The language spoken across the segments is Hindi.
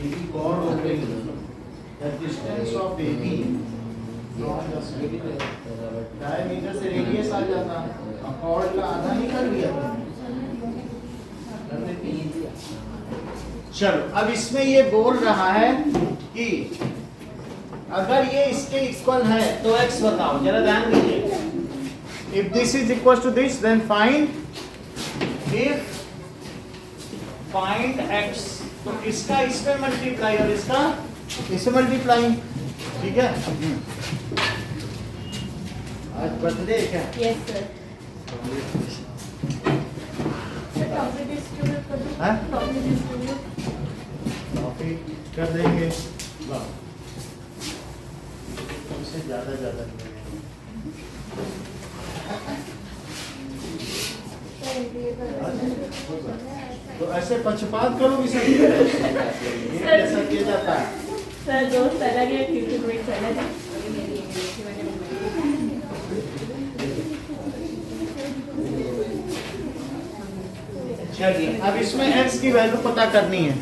AB chord opening. The distance of AB from the center. Diameter से रेडियस आ जाता, chord का आधा निकल गया। चलो अब इसमें ये बोल रहा है कि अगर ये इसके इक्वल है तो x बताओ, जरा ध्यान दीजिए। If this is equal to this, then find x। तो इसका इसमें मल्टीप्लाई और इसका इसमें मल्टीप्लाई, ठीक है। आज बर्थडे है क्या? Yes sir. हाँ? कॉफी कर देंगे, उससे ज्यादा तो ऐसे पक्षपात करोगे सर, ऐसा किया जाता है सर। दोस्त अलग है, ट्रीटमेंट अलग है। चलिए अब इसमें x की वैल्यू पता करनी है।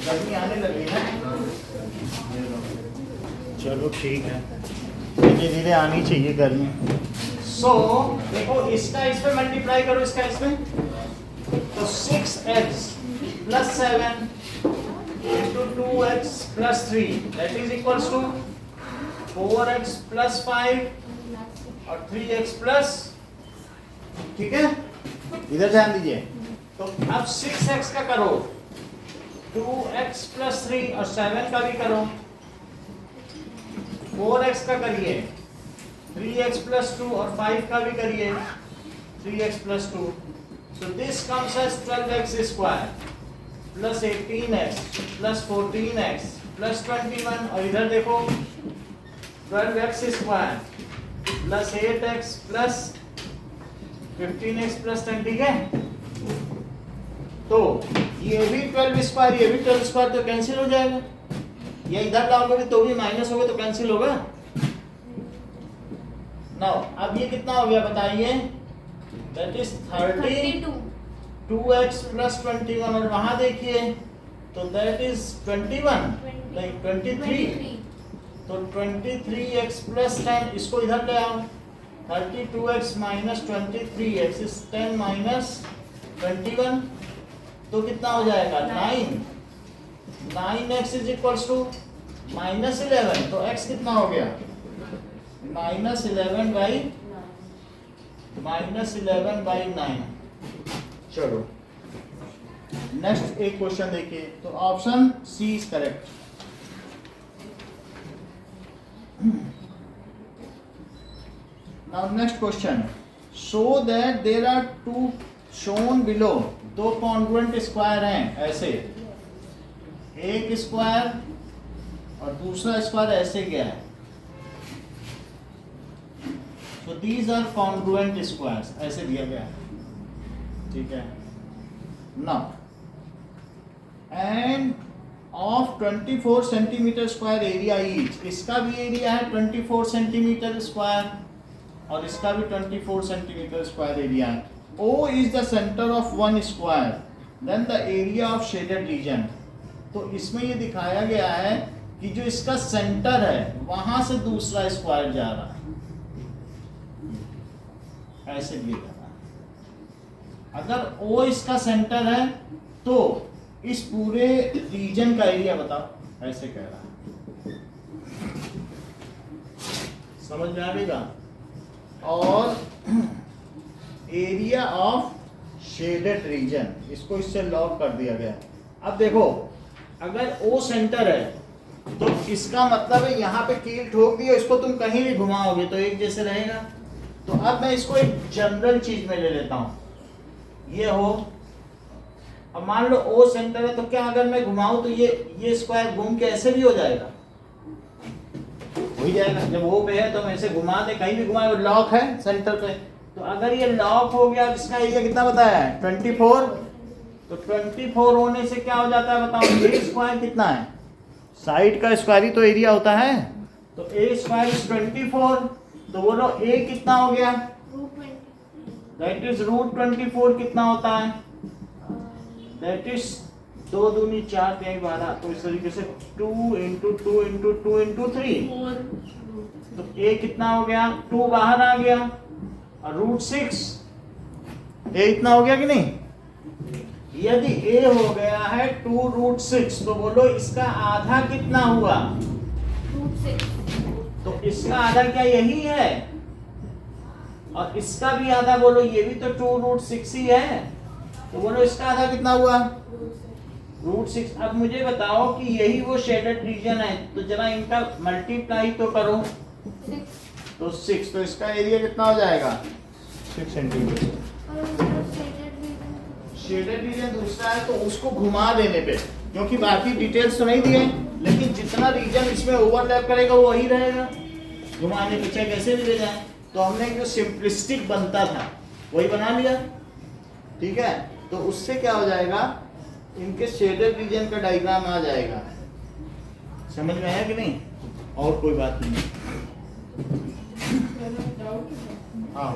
गर्मी आने लगी है, चलो ठीक है, धीरे धीरे आनी चाहिए गर्मी। देखो इसका इसमें मल्टीप्लाई करो, इसका इसमें, तो 6x plus 7 into 2x plus 3 that is equals to 4x plus 5 और 3x प्लस, ठीक है। इधर ध्यान दीजिए। तो अब 6x का करो, 2x प्लस 3 और 7 का भी करो, 4x का करिए, 3x प्लस 2 और 5 का भी करिए, 3x plus 2। So this comes as 12x square plus 18x plus 14x plus 21, और इधर देखो 12x square plus 8x plus 15x plus 10, ठीक है। तो ये भी 12 स्क्वायर, ये भी 12 स्क्वायर, तो कैंसिल हो जाएगा। ये इधर लाओगे तो भी माइनस होगा, तो कैंसिल होगा। नाउ अब ये कितना हो गया बताइए, दैट इज 32 2x प्लस 21, और वहां देखिए तो दैट इज 21 लाइक 23, तो 23x प्लस 10, इसको इधर ले आओ, 32x minus 23x is 10 minus 21, तो कितना हो जाएगा 9। 9x is equals to minus 11, तो x कितना हो गया माइनस 11 बाई 9। चलो नेक्स्ट एक क्वेश्चन देखिए, तो option C is correct. Now next question, show that there are two shown below, दो कॉन्ग्रुएंट स्क्वायर हैं ऐसे, एक स्क्वायर और दूसरा स्क्वायर ऐसे गया है, so these are congruent squares, ऐसे दिया गया है, ठीक है। now and of 24 centimetre square area each, इसका भी एरिया है 24 सेंटीमीटर स्क्वायर और इसका भी 24 सेंटीमीटर स्क्वायर एरिया है। O is the center of one square, then the area of shaded region। तो इसमें ये दिखाया गया है कि जो इसका सेंटर है वहां से दूसरा स्क्वायर जा रहा है, ऐसे दिया जा रहा है। अगर O इसका सेंटर है तो इस पूरे रीजन का एरिया बताओ, ऐसे कह रहा है, समझ में आएगा। और एरिया ऑफ शेडेड रीजन, इसको इससे लॉक कर दिया गया। अब देखो अगर O सेंटर है तो इसका मतलब है यहाँ पे कील ठोक दिया, इसको तुम कहीं भी घुमाओगे तो एक जैसे रहेगा। तो अब मैं इसको एक जनरल चीज में ले लेता हूँ, ये हो, अब मान लो O सेंटर है, तो क्या अगर मैं घुमाऊं तो ये स्क्वायर घूम के ऐसे भी हो जाएगा, हो ही जाएगा। जब O पे है तो हम ऐसे घुमा दे, कहीं भी घुमाए, लॉक है सेंटर पे, तो अगर ये लॉक हो गया, इसका एरिया कितना बताया है 24, तो 24 होने से क्या हो जाता है बताओ, ए स्क्वायर कितना है, साइड का स्क्वायर ही तो एरिया होता है, तो ए स्क्वायर इज 24, तो बोलो ए कितना हो गया दैट इज रूट 24 कितना होता है? दैट इज 2 दूनी 4 3 12, तो इस तरीके से 2 इंटू 2 इंटू 2 इंटू 3, तो a कितना हो गया? 2 बाहर आ गया और रूट 6 a इतना हो गया कि नहीं? यदि a हो गया है 2 रूट 6, तो बोलो इसका आधा कितना हुआ? रूट 6। तो इसका आधा क्या यही है? और इसका भी आधा बोलो, ये भी तो 2 रूट 6 ही है, तो बोलो इसका आधा कितना हुआ? रूट 6। अब मुझे बताओ कि यही वो शेडेड रीजन है, तो जरा इनका मल्टीप्लाई तो करो। 6। तो 6, तो इसका एरिया कितना हो जाएगा? 6 सेंटीमीटर। शेडेड रीजन दूसरा है, तो उसको घुमा देने पे, क्योंकि बाकी डिटेल्स तो नहीं दिए, लेकिन जितना रीजन इसमें ओवरलैप करेगा वो वही रहेगा, घुमाने पे चाहे कैसे भी ले जाए। तो हमने जो सिंपलिस्टिक बनता था वही बना लिया, ठीक है। तो उससे क्या हो जाएगा, इनके शेडेड रीजन का डायग्राम आ जाएगा। समझ में आया कि नहीं? और कोई बात नहीं। हाँ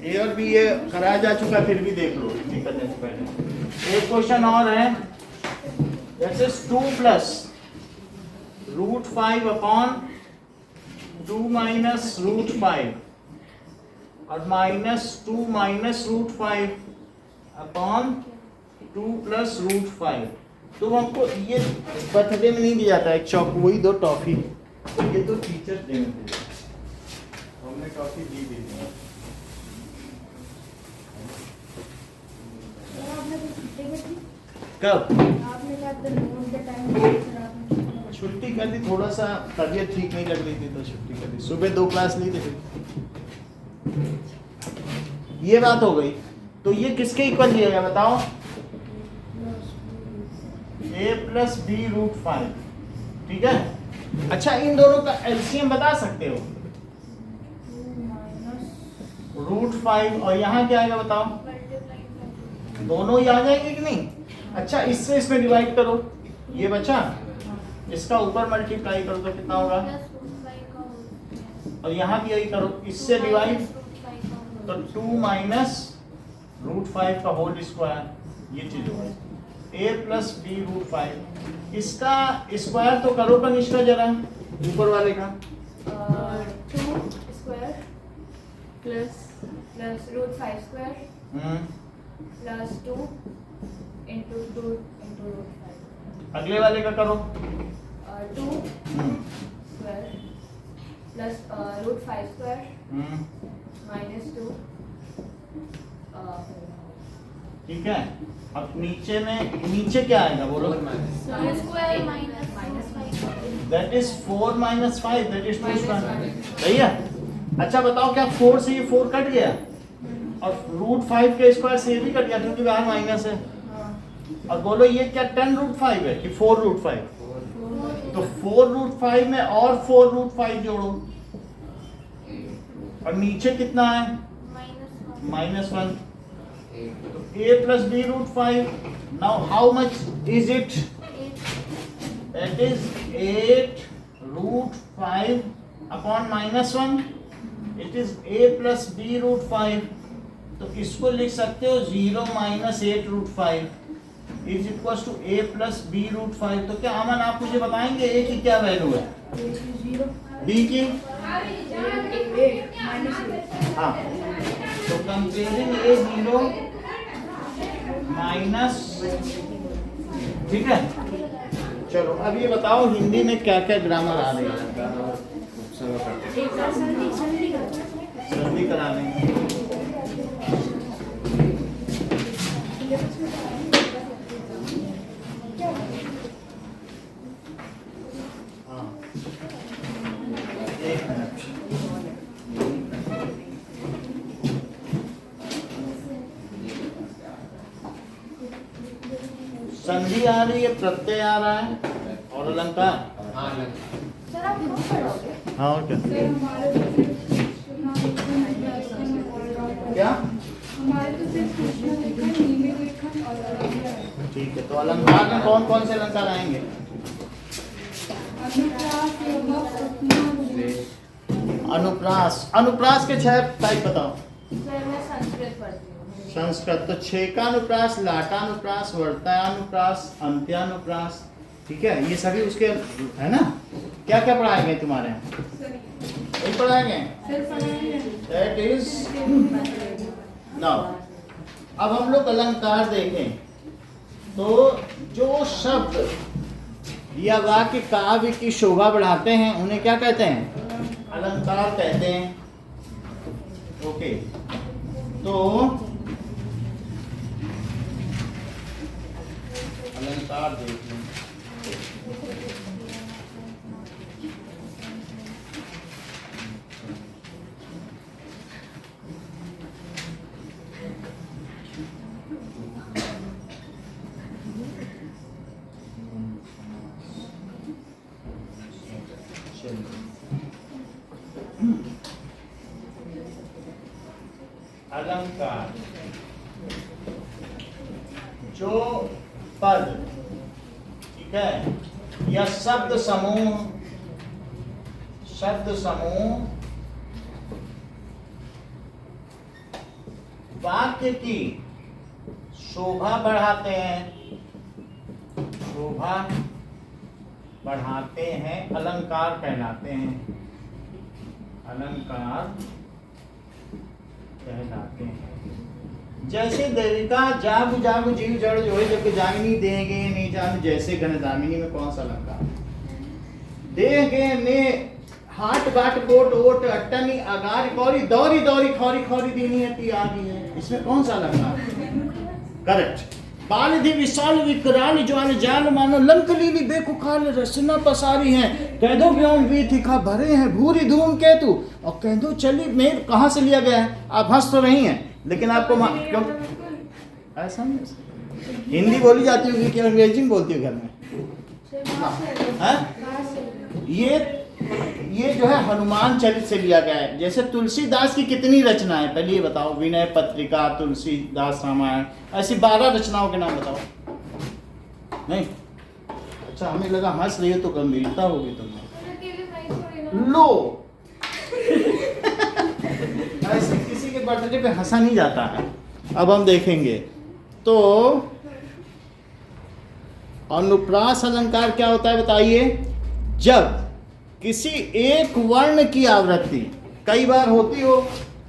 ए और बी ये कराया जा चुका, फिर भी देख लो करने से पहले। एक क्वेश्चन और है, that is 2 plus root 5 upon 2 minus root 5 और minus 2 minus root 5 upon 2 plus root 5। तो हमको ये बर्थडे में नहीं दिया था, एक चौक वही 2 टॉफी, ये तो टीचर्स डे में थे, हमने टॉफी दी थी। कब छुट्टी कर दी, थोड़ा सा तबीयत ठीक नहीं लग रही थी तो छुट्टी कर दी। सुबह 2 क्लास ली थी फिर। ये बात हो गई। तो ये किसके इक्वल दिया गया बताओ? a प्लस बी रूट 5, ठीक है। अच्छा, इन दोनों का एलसीएम बता सकते हो? रूट 5 और यहाँ क्या आएगा बताओ? दोनों ही आ जाएंगे कि नहीं? अच्छा, इससे इसमें डिवाइड करो, ये बचा, इसका ऊपर मल्टीप्लाई करो तो कितना होगा? और यहाँ भी यही करो, इससे डिवाइड, तो 2 माइनस रूट 5 का होल स्क्वायर, ये चीज होगा। a प्लस बी रूट 5, इसका स्क्वायर तो करो कनिष्का जरा, ऊपर वाले का। 2 square plus root 5 square plus 2 into root 5। अगले वाले का करो। 2 square plus root 5 square minus 2, ठीक है। अब नीचे में, नीचे क्या आएगा बोलो? Square minus 5। That is 4 minus 5, that is 2 square, सही है। अच्छा बताओ, क्या 4 से ये 4 कट गया और रूट 5 के स्क्वायर से ये भी कट गया क्योंकि बाहर माइनस है। और बोलो ये क्या 10 रूट 5 है कि 4 रूट 5? तो 4 रूट 5 में और 4 रूट 5 जोड़ो, और नीचे कितना है? -1। तो a plus B root 5, now how much is it? That is 8 root 5 upon -1, it is a plus B root 5। तो इसको लिख सकते हो 0 minus 8 root 5 is equal to a plus B root 5। तो क्या अमन आप मुझे बताएंगे a की क्या वैल्यू है? b की? हाँ, तो कंपेयरिंग a 0 माइनस, ठीक है। चलो अब ये बताओ हिंदी में क्या क्या ग्रामर आ रही है? सर्दी करा लेंगे। हाँ, 1 मिनट। संधि आ रही है, प्रत्यय आ रहा है और अलंकार। सर आप क्यों पढ़ोगे? हाँ, और क्या क्या? हमारे तो सिर्फ कृष्ण लेखन, नीले लेखन और अलंकार है। ठीक है, तो अलंकार में कौन कौन से अलंकार आएंगे? अनुप्रास एवं उपमा अनुप्रास, अनुप्रास के 6 टाइप बताओ। सर मैं संस्कृत पढ़ती हूँ। संस्कृत तो छेकानुप्रास, लाटानुप्रास, वर्तानुप्रास, अंत्यानुप्रास, ठीक है, ये सभी उसके है ना। क्या क्या पढ़ाए गए तुम्हारे यहाँ? वही पढ़ाए गए। That is now. अब हम लोग अलंकार देखें तो जो शब्द या वाक्य काव्य की शोभा बढ़ाते हैं उन्हें क्या कहते हैं? अलंकार कहते हैं। ओके, तो अलंकार देख लें। अलंकार जो पद, ठीक है, या शब्द समूह वाक्य की शोभा बढ़ाते हैं, अलंकार कहलाते हैं। अलंकार कहलाते हैं। जैसे देविका जागु जागु जीव जड़ जो है, जबकि जामिनी देंगे नहीं जान, जैसे घन दामिनी में कौन सा अलंकार? देंगे ने हाट बाट कोट ओट अट्टनी अगारी कौरी दौरी दौरी खौरी खौरी दीनी है आगी है, इसमें कौन सा अलंकार? करेक्ट। बालधि विशाल विकराल ज्वाल जाल मानो लंक लीली बेकुकाल रसना पसारी हैं, कह दो व्योम वीथिका भरे हैं भूरी धूम केतु, और कह दो चली मेघ। कहाँ से लिया गया है? आप हंस तो रही हैं, लेकिन आपको क्यों ऐसा नहीं? हिंदी बोली जाती होगी कि अंग्रेजी में बोलती हो घर में? है? ये जो है हनुमान चरित से लिया गया है। जैसे तुलसीदास की कितनी रचनाएं, पहले ये बताओ। विनय पत्रिका, तुलसीदास रामायण, ऐसी 12 रचनाओं के नाम बताओ। नहीं? अच्छा, हमें लगा हंस रही हो तो गंभीरता होगी तुम्हें। लो ऐसे किसी के बर्थडे पे हंसा नहीं जाता है। अब हम देखेंगे तो अनुप्रास अलंकार क्या होता है बताइए? जब किसी एक वर्ण की आवृत्ति कई बार होती हो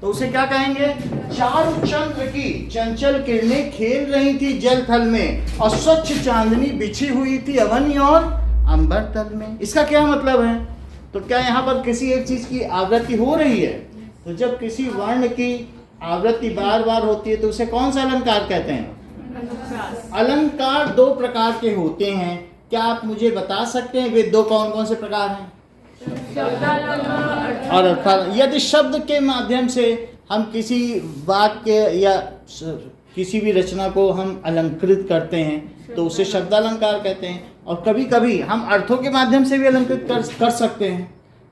तो उसे क्या कहेंगे? चारु चंद्र की चंचल किरणें खेल रही थी जल थल में, और स्वच्छ चांदनी बिछी हुई थी अवनी और अंबर तल में। इसका क्या मतलब है? तो क्या यहाँ पर किसी एक चीज की आवृत्ति हो रही है? तो जब किसी वर्ण की आवृत्ति बार बार होती है तो उसे कौन सा अलंकार कहते हैं? अलंकार 2 प्रकार के होते हैं। क्या आप मुझे बता सकते हैं वे 2 कौन कौन से प्रकार हैं? और यदि शब्द के माध्यम से हम किसी वाक्य या किसी भी रचना को हम अलंकृत करते हैं तो उसे शब्दालंकार कहते हैं। और कभी कभी हम अर्थों के माध्यम से भी अलंकृत कर सकते हैं।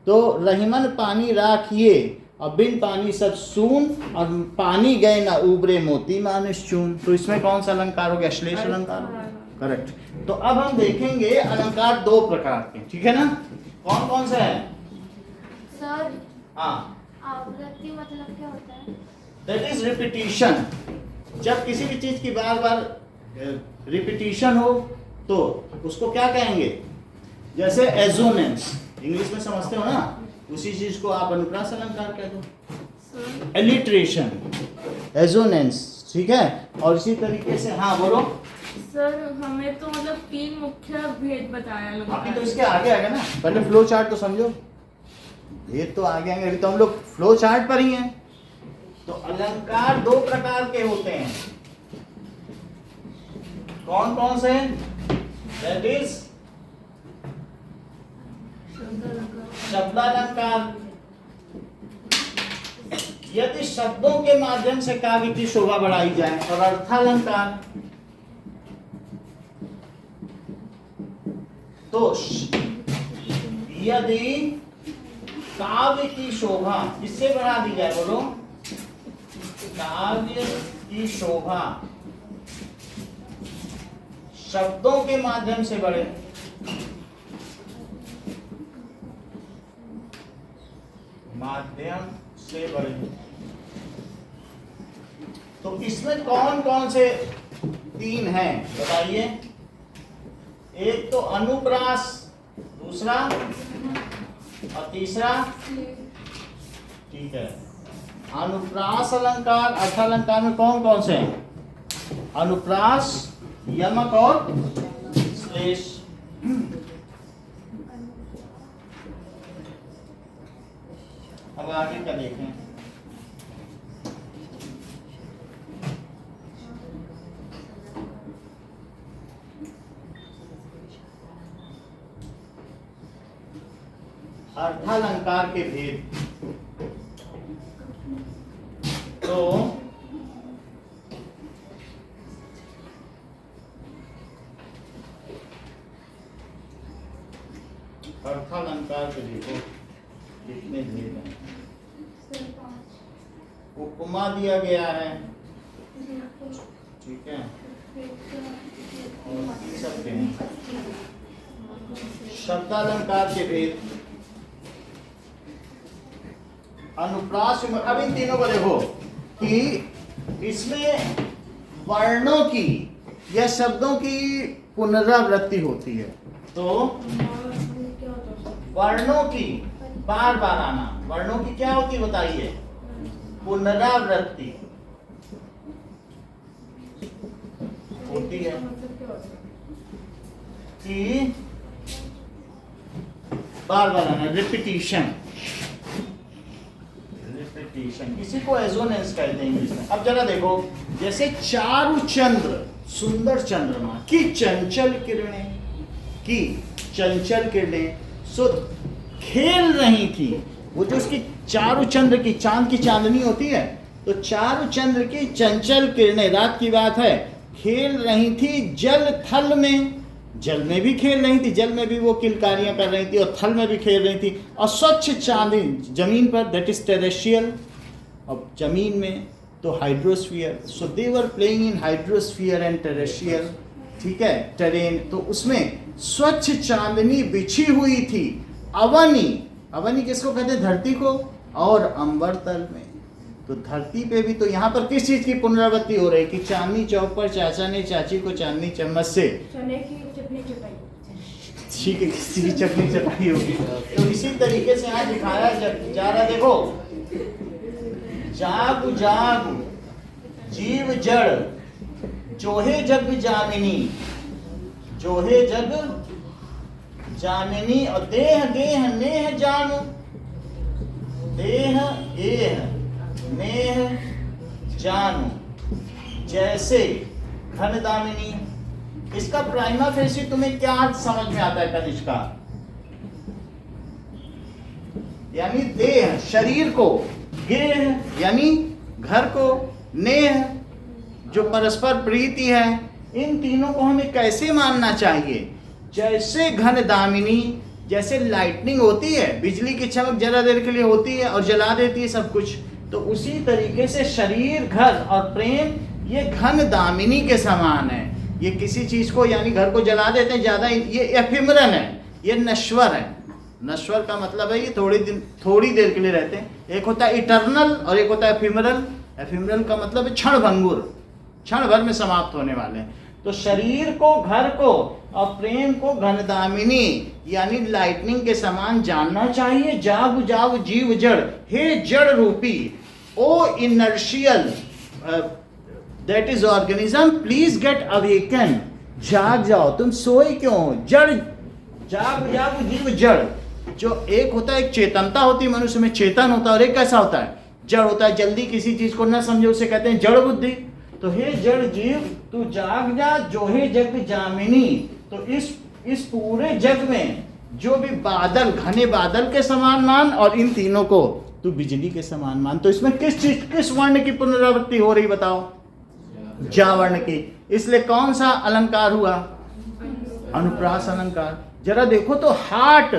तो रहीमन पानी राखिए और बिन पानी सब सून, और पानी गए ना उबरे मोती मानुष चून। तो इसमें कौन सा अलंकार हो गया? श्लेष अलंकार। करेक्ट। तो अब हम देखेंगे अलंकार 2 प्रकार के, ठीक है ना? कौन कौन सा है सर? हाँ, आवृत्ति मतलब क्या होता है? That is repetition. जब किसी भी चीज की बार बार रिपीटिशन हो तो उसको क्या कहेंगे? जैसे एजोनेंस, इंग्लिश में समझते हो ना, उसी चीज को आप अनुप्रास अलंकार कह दो। एलिट्रेशन, एजोनेंस, ठीक है। और इसी तरीके से, हाँ बोलो सर। हमें तो मतलब 3 मुख्य भेद बताया लोगों अभी तो इसके आगे आएगा ना, पहले फ्लो चार्ट तो समझो। भेद तो आगे आएंगे, अभी तो हम लोग फ्लो चार्ट पर ही हैं। तो अलंकार 2 प्रकार के होते हैं। कौन कौन से? दैट इज शब्दालंकार। यदि शब्दों के माध्यम से काव्य की शोभा बढ़ाई जाए। और अर्थालंकार, तो यदि काव्य की शोभा किससे बढ़ा दी जाए? बोलो। काव्य की शोभा शब्दों के माध्यम से बढ़े माध्यम से बड़े। तो इसमें कौन कौन से तीन हैं बताइए? एक तो अनुप्रास, दूसरा और तीसरा, ठीक है। अनुप्रास अलंकार, अर्थ अलंकार में कौन कौन से हैं? अनुप्रास, यमक और श्लेष। अब आगे का देखें। अर्थालंकार के भेद। तो अर्थालंकार के देखो कितने भेद हैं। उपमा दिया गया है, ठीक है, और ये सब हैं। शब्दालंकार के भेद, अनुप्रास। अब इन तीनों को देखो कि इसमें वर्णों की या शब्दों की पुनरावृत्ति होती है। तो वर्णों की बार बार आना, वर्णों की क्या होती है बताइए? पुनरावृत्ति होती है कि बार बार आना, रिपीटिशन। इसी को एजोनेंस कहते हैं इंग्लिश में। अब जरा देखो, जैसे चारु चंद्र, सुंदर चंद्रमा की चंचल किरणें, की चंचल किरणें सो खेल रही थी। वो जो उसकी चारु चंद्र की, चांद की चांदनी होती है, तो चारु चंद्र की चंचल किरणें, रात की बात है, खेल रही थी जल थल में। जल में भी खेल रही थी, जल में भी वो किलकारियां कर रही थी, और थल में भी खेल रही थी। और स्वच्छ चांदी जमीन पर, दैट इज टेरेस्ट्रियल। अब जमीन में तो hydrosphere, so they were playing in hydrosphere and terrestrial, ठीक है, टेरेन। तो उसमें स्वच्छ चांदनी बिछी हुई थी। अवनी, अवनी किसको कहते हैं? धरती को। और अंबर तल में, तो धरती पे भी। तो यहाँ पर किस चीज की पुनरावृत्ति हो रही कि चांदनी चौक पर चाचा ने चाची को चांदनी चम्मच से चने की चटनी चटाई, ठीक है, किसी की चटनी चटाई होगी। तो इसी तरीके से यहाँ दिखाया जा रहा, देखो, जाग जाग जीव जड़, जोहे जग जामिनी, जोहे जग जामिनी, और देह गेह नेह जानू, देह गेह नेह जानू, जैसे घन दामिनी। इसका प्राइमा फेसी तुम्हें क्या समझ में आता है कनिष्का? यानी देह, शरीर को, गेह यानी घर को, नेह जो परस्पर प्रीति है, इन तीनों को हमें कैसे मानना चाहिए? जैसे घन दामिनी, जैसे लाइटनिंग होती है, बिजली की चमक जरा देर के लिए होती है और जला देती है सब कुछ, तो उसी तरीके से शरीर, घर और प्रेम ये घन दामिनी के समान है। ये किसी चीज को, यानी घर को जला देते हैं ज्यादा, ये एफिमरन है, ये नश्वर है। नश्वर का मतलब है ये थोड़ी देर के लिए रहते हैं। एक होता है इटर्नल और एक होता है एफिमरल। एफिमरल का मतलब है क्षण भंगुर, क्षण भर में समाप्त होने वाले। तो शरीर को, घर को और प्रेम को घनदामिनी यानी लाइटनिंग के समान जानना चाहिए। जाग जाग जीव जड़, हे जड़ रूपी, ओ inertial that is organism, please get awaken. जाग जाओ, तुम सोए क्यों हो? जड़, जाग जाग जीव जड़। जो एक होता है, एक चेतनता होती है मनुष्य में, चेतन होता है, और एक कैसा होता है? जड़ होता है। जल्दी किसी चीज को न समझे उसे कहते हैं जड़ बुद्धि। तो हे जड़ जीव, तू जाग जा, जो हे जग जामिनी। तो इस पूरे जग में जो भी बादल, घने बादल के समान मान, और इन तीनों को तू बिजली के समान मान। तो इसमें किस वर्ण की पुनरावृत्ति हो रही बताओ? जा वर्ण की। इसलिए कौन सा अलंकार हुआ? अनुप्रास अलंकार। जरा देखो तो, हाट,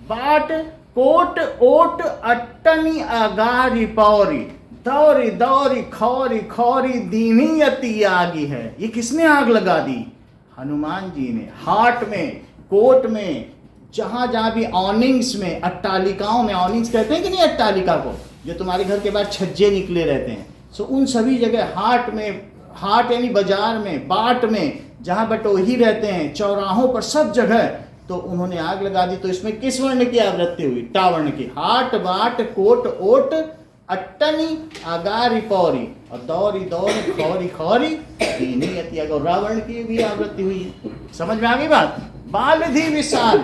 बाट, कोट, ओट, अट्टनी, अगारी, पौरी, दौरी दौरी, खौरी खौरी, दीनी अति आगी है। ये किसने आग लगा दी? हनुमान जी ने। हाट में, कोट में, जहाँ जहाँ भी ऑनिंग्स में, अट्टालिकाओं में, ऑनिंग्स कहते हैं कि नहीं अट्टालिका को, जो तुम्हारे घर के बाहर छज्जे निकले रहते हैं, सो उन सभी जगह, हाट में, हाट यानी बाजार में, बाट में, जहाँ बटोही रहते हैं, चौराहों पर, सब जगह तो उन्होंने आग लगा दी। तो इसमें किस वर्ण की आवृत्ति हुई? टा वर्ण की। हाट बाट कोट ओट अट्टनी आगारी पौरी और दौरी दौर खौरी खौरी दीनी अति अगौ, रावण की भी आवृत्ति हुई है। समझ में आ गई बात? बालधि विशाल,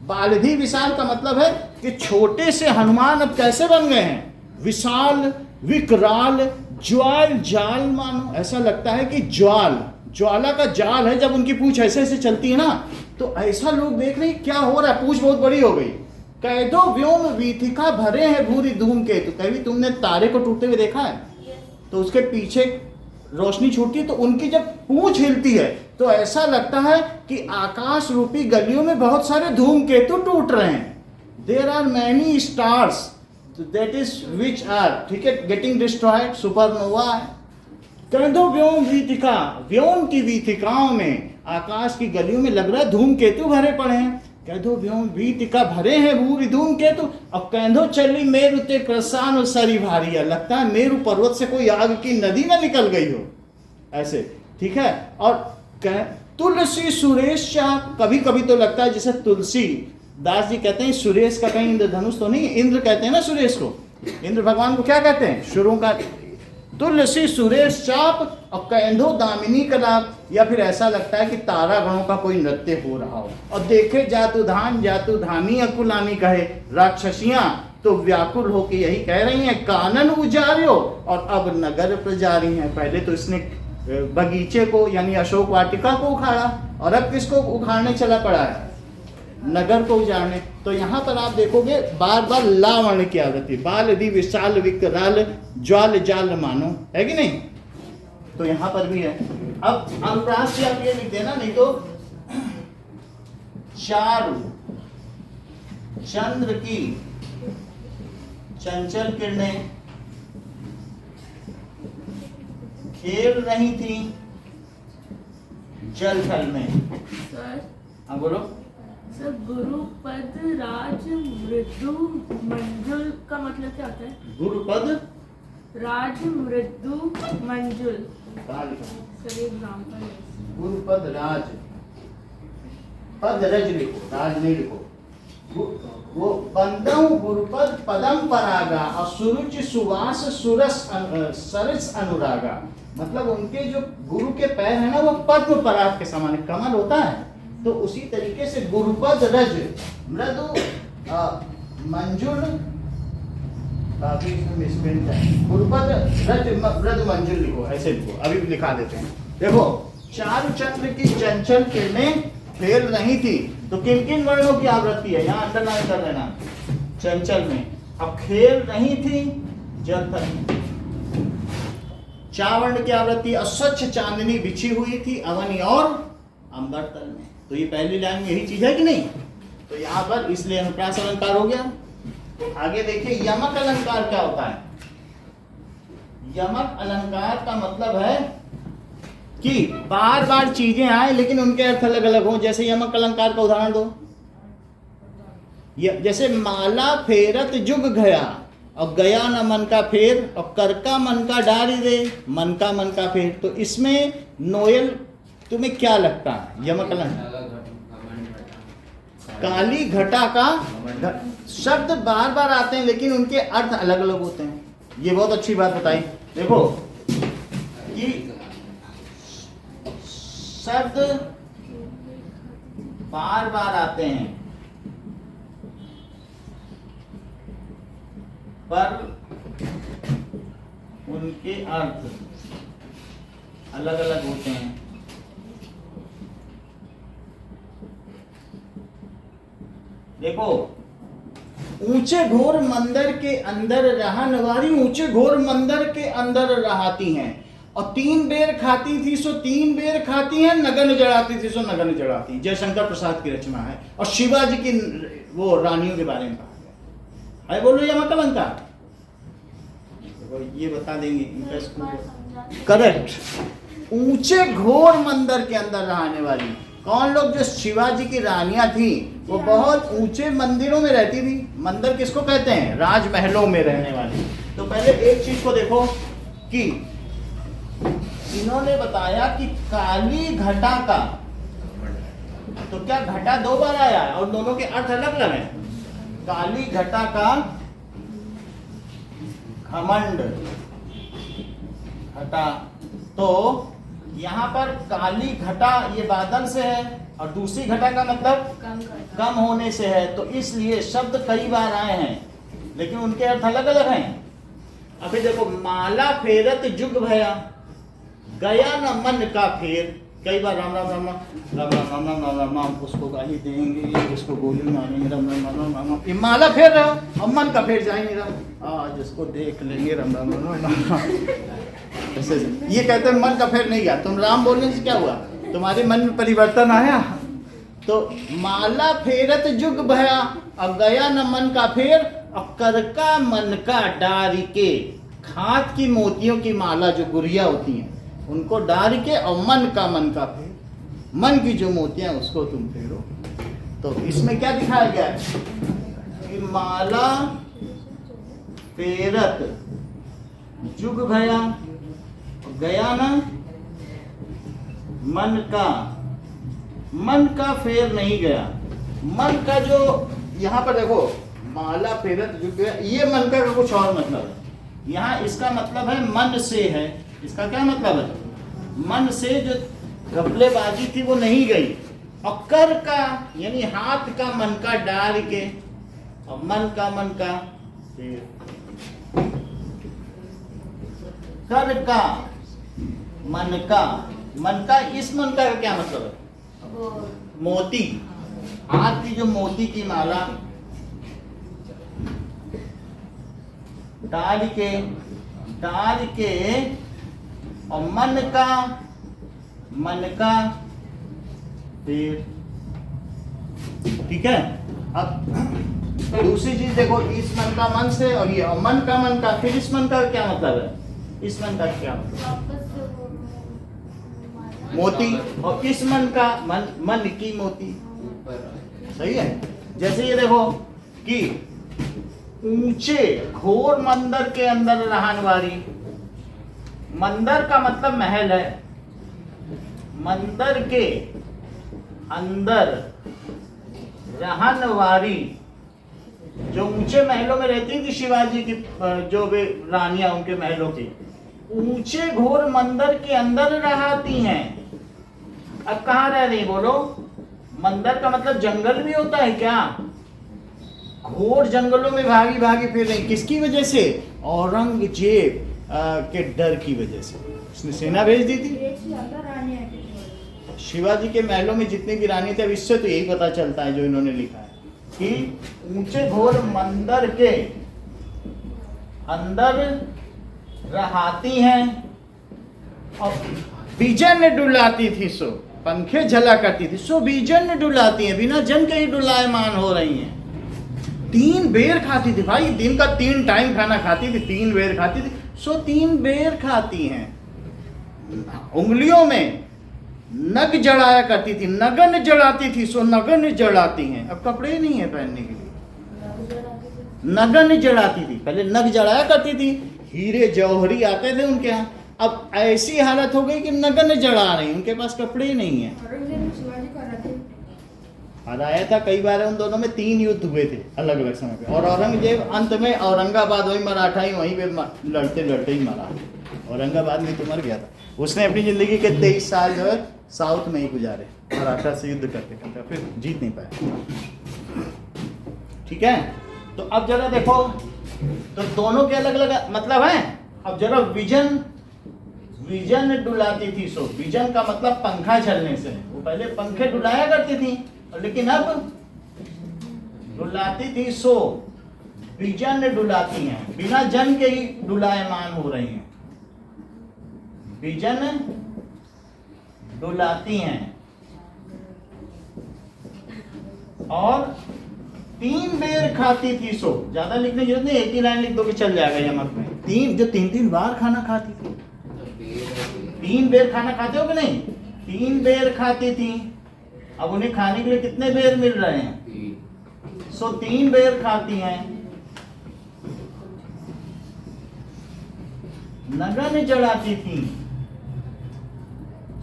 बालधि विशाल का मतलब है कि छोटे से हनुमान अब कैसे बन गए हैं? विशाल, विकराल, ज्वाल जाल मानो, ऐसा लगता है कि ज्वाल, ज्वाला का जाल है, जब उनकी पूंछ ऐसे ऐसे चलती है ना, तो ऐसा लोग देख रहे हैं क्या हो रहा है, पूंछ बहुत बड़ी हो गई। कैदो व्योम वीथिका भरे हैं भूरी धूम के, तो कभी तुमने तारे को टूटते हुए देखा है? तो उसके पीछे रोशनी छूटती है तो उनकी जब पूंछ हिलती है तो ऐसा लगता है कि आकाश रूपी गलियों में बहुत सारे धूमकेतु टूट रहे हैं। There are many stars that is which are, ठीक है, गेटिंग डिस्ट्रॉयड, सुपरनोवा। कैदो व्योम वीथिका, व्योम की वीथिकाओं में, आकाश की गलियों में लग रहा है धूमकेतु भरे पड़े हैं। कैदो व्योम वीथिका भरे हैं भूरी धूमकेतु। अब कैदो चली मेरु ते क्रसान सरी भारी, लगता है मेरु पर्वत से कोई आग की नदी ना निकल गई हो ऐसे, ठीक है। और तुलसी सुरेश चाप, कभी कभी तो लगता है जैसे तुलसी दास जी कहते हैं सुरेश का कहीं इंद्रधनुष तो नहीं, इंद्र कहते हैं ना सुरेश को, इंद्र भगवान को क्या कहते हैं? शुरू का। तुलसी सुरेश चाप और कैंधो दामिनी कलाप, या फिर ऐसा लगता है कि तारा गणों का कोई नृत्य हो रहा हो। और देखे जातु धानी अकुलानी कहे, राक्षसियां तो व्याकुल होके यही कह रही हैं, कानन उजारियो, और अब नगर प्रजारी हैं। पहले तो इसने बगीचे को यानी अशोक वाटिका को उखाड़ा, और अब किसको उखाड़ने चला पड़ा है? नगर को उजाड़ने। तो यहाँ पर आप देखोगे बार बार ला वर्ण की आवृत्ति, बालधि विशाल विकराल ज्वाल जाल मानो, है कि नहीं? तो यहाँ पर भी है। अब अनुप्रास से आप ये लिख देना, नहीं तो चारु चंद्र की चंचल किरणें खेल रही थी जल थल में। सर, हाँ बोलो। सर गुरुपद राज मृदु मंजुल का मतलब क्या होता है? गुरुपद राज मृदु मंजुल, कहाँ लिखा? सर एग्जाम्पल है। गुरुपद राज, पद रज लिखो, राज नहीं लिखो। वो बंदऊ गुरुपद पदम परागा और सुरुचि सुवास सुरस सरस अनुरागा, मतलब उनके जो गुरु के पैर है ना वो पद्म पराग के समान, कमल होता है, तो उसी तरीके से गुरुपद रज मृदु मंजुल, काफी इसमें मिसप्रिंट है, गुरुपद रज मृदु मंजुल लिखो, ऐसे लिखो, अभी लिखा देते हैं। देखो, चारु चंद्र की चंचल किरणें खेल रही थी, तो किन किन वर्णों की आवृत्ति है यहाँ अंडरलाइन कर लेना, चंचल में। अब खेल रही थी जल थल, चावर्ण की आवृत्ति, अस्वच्छ चांदनी बिछी हुई थी अवनी और अंबर तल में। तो ये पहली लाइन में यही चीज है कि नहीं? तो यहाँ पर इसलिए अनुप्रास अलंकार हो गया। आगे देखिए यमक अलंकार क्या होता है। यमक अलंकार का मतलब है कि बार बार चीजें आए लेकिन उनके अर्थ अलग अलग हो। जैसे यमक अलंकार का उदाहरण दो, जैसे माला फेरत जुग गया, और गया न मन का फेर, और कर का मन का डारी दे, मन का फेर। तो इसमें नोयल तुम्हें क्या लगता है? यमक अलंकार काली घटा का शब्द बार बार आते हैं लेकिन उनके अर्थ अलग अलग होते हैं। ये बहुत अच्छी बात बताई। देखो कि शब्द बार बार आते हैं पर उनके अर्थ अलग अलग होते हैं। देखो, ऊंचे घोर मंदिर के अंदर रहन वाली, ऊंचे घोर मंदिर के अंदर रहाती हैं, और 3 बेर खाती थी सो 3 बेर खाती हैं, नगन जड़ाती थी सो नगन जड़ाती। जयशंकर प्रसाद की रचना है, और शिवाजी की वो रानियों के बारे में कहा गया है। बोलो यमक अलंकार, ये बता देंगे। करेक्ट, ऊंचे घोर मंदिर के अंदर रहने वाली। कौन लोग? जो शिवाजी की रानियां थी वो बहुत ऊंचे मंदिरों में रहती थी। मंदिर किसको कहते हैं? राजमहलों में रहने वाली। तो पहले एक चीज को देखो कि इन्होंने बताया कि काली घटा का, तो क्या घटा दो बार आया है और दोनों के अर्थ अलग अलग हैं। काली घटा का घमंड घटा, तो यहाँ पर काली घटा ये बादल से है और दूसरी घटा का मतलब कम होने से है, तो इसलिए शब्द कई बार आए हैं लेकिन उनके अर्थ अलग अलग हैं। अभी देखो, माला फेरत जुग भया, गया न मन का फेर। कई बार राम राम राम राम राम राम राम राम राम राम राम, उसको गाली देंगे, उसको गोली मारेंगे, राम राम राम राम राम राम, ये माला फेर रहे हो, अब मन का फेर जाएंगे, राम आज उसको देख लेंगे, राम राम राम राम राम। ऐसे ये कहते हैं मन का फेर नहीं गया, तुम राम बोलने से क्या हुआ, तुम्हारे मन में परिवर्तन आया। तो माला फेरत जुग भया, अब गया न मन का फेर, अब कर का मन का डार के, खाद की मोतियों की माला जो गुड़िया होती हैं उनको डार के, और मन का फेर, मन की जो मोतियां उसको तुम फेरो। तो इसमें क्या दिखाया गया है कि माला फेरत जुग भया, गया ना मन का फेर नहीं गया। मन का जो यहाँ पर देखो, माला फेरत जुग गया, ये मन का कुछ और मतलब है। यहाँ इसका मतलब है मन से है। इसका क्या मतलब है? मन से जो घपलेबाजी थी वो नहीं गई, और कर का यानी हाथ का मन का डाल के, और मन का कर का मन का इस मन का क्या मतलब है? मोती, हाथ की जो मोती की माला डाल के और मन का फिर, ठीक है। अब दूसरी चीज देखो, इस मन का मन से, और ये मन का फिर इस मन का क्या मतलब है? इस मन का क्या मतलब? मोती, और इस मन का मन की मोती, सही है। जैसे ये देखो कि ऊंचे घोर मंदिर के अंदर रहन वाली, मंदिर का मतलब महल है, मंदिर के अंदर रहन वाली, जो ऊंचे महलों में रहती थी शिवाजी की जो भी रानियां उनके महलों की, ऊंचे घोर मंदिर के अंदर रहती हैं। अब कहाँ रह रही बोलो? मंदिर का मतलब जंगल भी होता है क्या? घोर जंगलों में भागी फिर रही, किसकी वजह से? औरंगजेब के डर की वजह से। उसने सेना भेज दी थी। शिवाजी के महलों में जितनी भी रानी थे, अब इससे तो यही पता चलता है जो इन्होंने लिखा है कि ऊंचे घोर मंदिर के अंदर रहती हैं, और बीजन डुलाती थी, सो पंखे झला करती थी, सो बीजन डुलाती हैं, बिना जन के ही डुलायमान हो रही हैं। 3 बेर खाती थी भाई, दिन का 3 टाइम खाना खाती थी, 3 बेर खाती थी, सो 3 बेर खाती हैं। उंगलियों में नग जड़ाया करती थी, नगन जड़ाती थी, सो नगन जड़ाती हैं। अब कपड़े ही नहीं है पहनने के लिए, नगन जड़ाती थी। पहले नग जड़ाया करती थी, हीरे जौहरी आते थे उनके यहाँ, अब ऐसी हालत हो गई कि नगन जड़ा रही, उनके पास कपड़े ही नहीं है। हराया था कई बार, उन दोनों में 3 युद्ध हुए थे अलग अलग समय पे, और औरंगजेब अंत में औरंगाबाद, वही मराठा ही वहीं पे लड़ते ही मरा। औरंगाबाद में तो मर गया था। उसने अपनी जिंदगी के 23 साल जो है साउथ में ही गुजारे, मराठा से युद्ध करते करते, फिर जीत नहीं पाए। ठीक है, तो अब जरा देखो, तो दोनों के अलग अलग मतलब है। अब जरा विजन डुलाती थी, सो विजन का मतलब पंखा चलने से। वो पहले पंखे डुलाया करती थी, लेकिन अब डुलाती थी, सो विजन डुलाती हैं, बिना जन के ही डुलायमान हो रही हैं। विजन डुलाती हैं, और 3 बेर खाती थी, सो ज्यादा लिखने की जरूरत नहीं, 1 ही लाइन लिख दो कि चल जाएगा यमक में। 3 बार खाना खाती थी, 3 बेर खाना खाते हो कि नहीं? 3 बेर खाती थी, अब उन्हें खाने के लिए कितने बेर मिल रहे हैं? सो 3 बेर खाती हैं। नगन जड़ाती थी,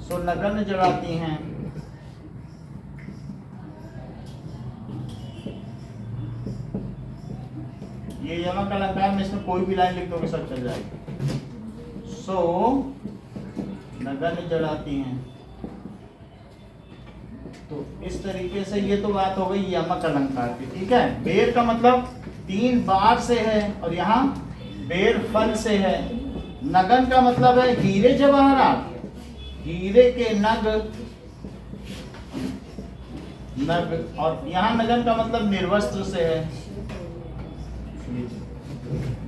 सो नगन जड़ाती हैं। ये यमक अलंकार में इसमें कोई भी लाइन लिख दोगे सब चल जाएगी। सो नगन जड़ाती हैं। तो इस तरीके से ये तो बात हो गई यमक अलंकार की, ठीक है। बेर का मतलब 3 बार से है और यहाँ बेर फल से है। नगन का मतलब है हीरे जवाहरात, हीरे के नग, और यहाँ नगन का मतलब निर्वस्त्र से है।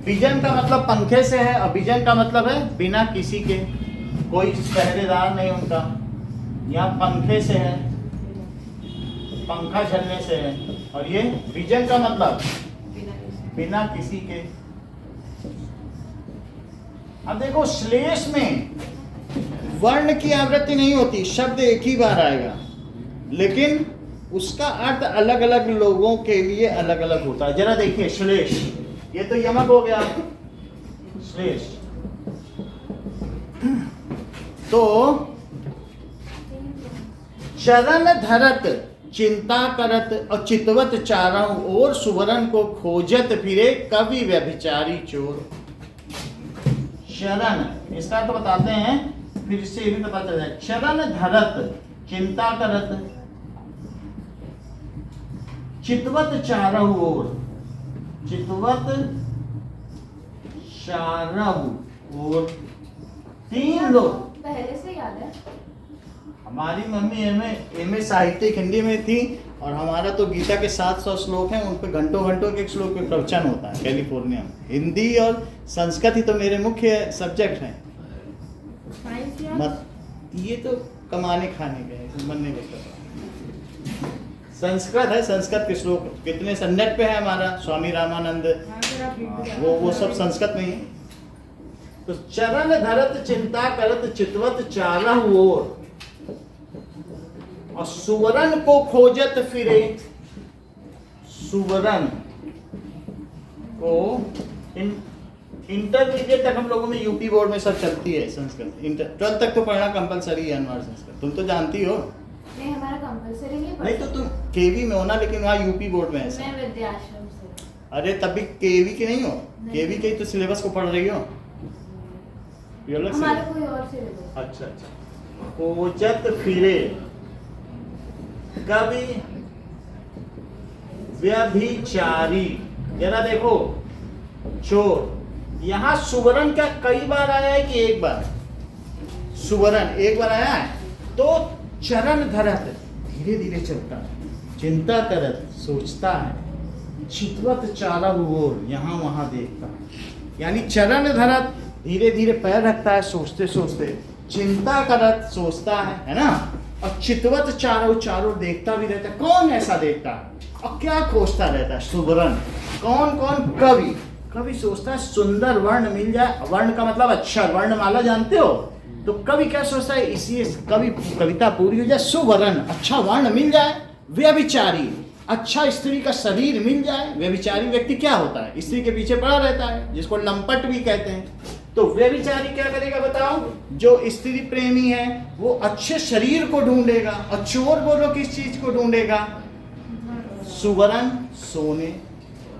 बिजन का मतलब पंखे से है, और बिजन का मतलब है बिना किसी के, कोई पहरेदार नहीं उनका। यहाँ पंखे से है, पंखा झलने से है। और ये बिजन का मतलब बिना किसी के। अब देखो श्लेष में वर्ण की आवृत्ति नहीं होती, शब्द एक ही बार आएगा, लेकिन उसका अर्थ अलग अलग लोगों के लिए अलग अलग होता है। जरा देखिए श्लेष, ये तो यमक हो गया श्लेष। तो चरण धरत चिंता करत और चितवत चारों ओर सुवर्ण को खोजत फिरे कवि व्यभिचारी चोर। शरण, इसका तो बताते हैं, फिर से भी पता चल जाए। शरण धरत चिंता करत, चितवत चारों ओर, चितवत चारों ओर, 3 लोग। पहले से याद है। हमारी मम्मी एमए साहित्य हिंदी में थी, और हमारा तो गीता के 700 श्लोक हैं, उन पे घंटों घंटों के एक श्लोक पे प्रवचन होता है कैलिफोर्निया में। हिंदी और संस्कृत ही तो मेरे मुख्य सब्जेक्ट हैं। मत ये तो कमाने खाने के हैं, मन नहीं लगता। संस्कृत है, संस्कृत के श्लोक कितने नेट पे है हमारा, स्वामी रामानंद, वो सब संस्कृत में ही। तो चरण धरत चिंता करत चितवत चारों ओर, और सुवर्ण को खोजत फिरे, सुवर्ण को इंटरमीडिएट तक हम लोगों में यूपी बोर्ड में सब चलती है संस्कृत। 12th तक तो पढ़ना कंपलसरी है अनवर संस्कृत, तुम तो जानती हो। नहीं, हमारा कंपलसरी नहीं तो तुम केवी में हो ना, लेकिन वहाँ यूपी बोर्ड में है। मैं विद्याश्रम से। अरे तब भी केवी की नहीं हो, केवी के तो सिलेबस को पढ़ रही हो। हमारा कोई और सिलेबस। अच्छा अच्छा। खोजत फिरे कवि व्यभिचारी। जरा देखो चोर, यहाँ सुवर्ण क्या कई बार आया है कि एक बार? सुवर्ण एक बार आया है। तो चरण धरत धीरे धीरे चलता है, चिंता करत सोचता है, चितवत चारों ओर यहाँ वहां देखता है। यानी चरण धरत धीरे धीरे पैर रखता है, सोचते सोचते, चिंता करत सोचता है ना, और चितवत चारों देखता भी रहता है। कौन ऐसा देखता है और क्या खोजता रहता है? सुवर्ण। कौन कौन? कवि। कवि सोचता है सुंदर वर्ण मिल जाए, वर्ण का मतलब अक्षर, वर्णमाला जानते हो? तो कवि क्या सोचता है, इसी कवि कविता पूरी हो जाए, सुवर्ण अच्छा वर्ण मिल जाए। व्यभिचारी अच्छा स्त्री का शरीर मिल जाए। व्यभिचारी व्यक्ति क्या होता है? स्त्री के पीछे पड़ा रहता है, जिसको लंपट भी कहते हैं। तो व्यभिचारी क्या करेगा बताओ? जो स्त्री प्रेमी है वो अच्छे शरीर को ढूंढेगा, और चोर बोलो किस चीज को ढूंढेगा? सुवर्ण, सोने।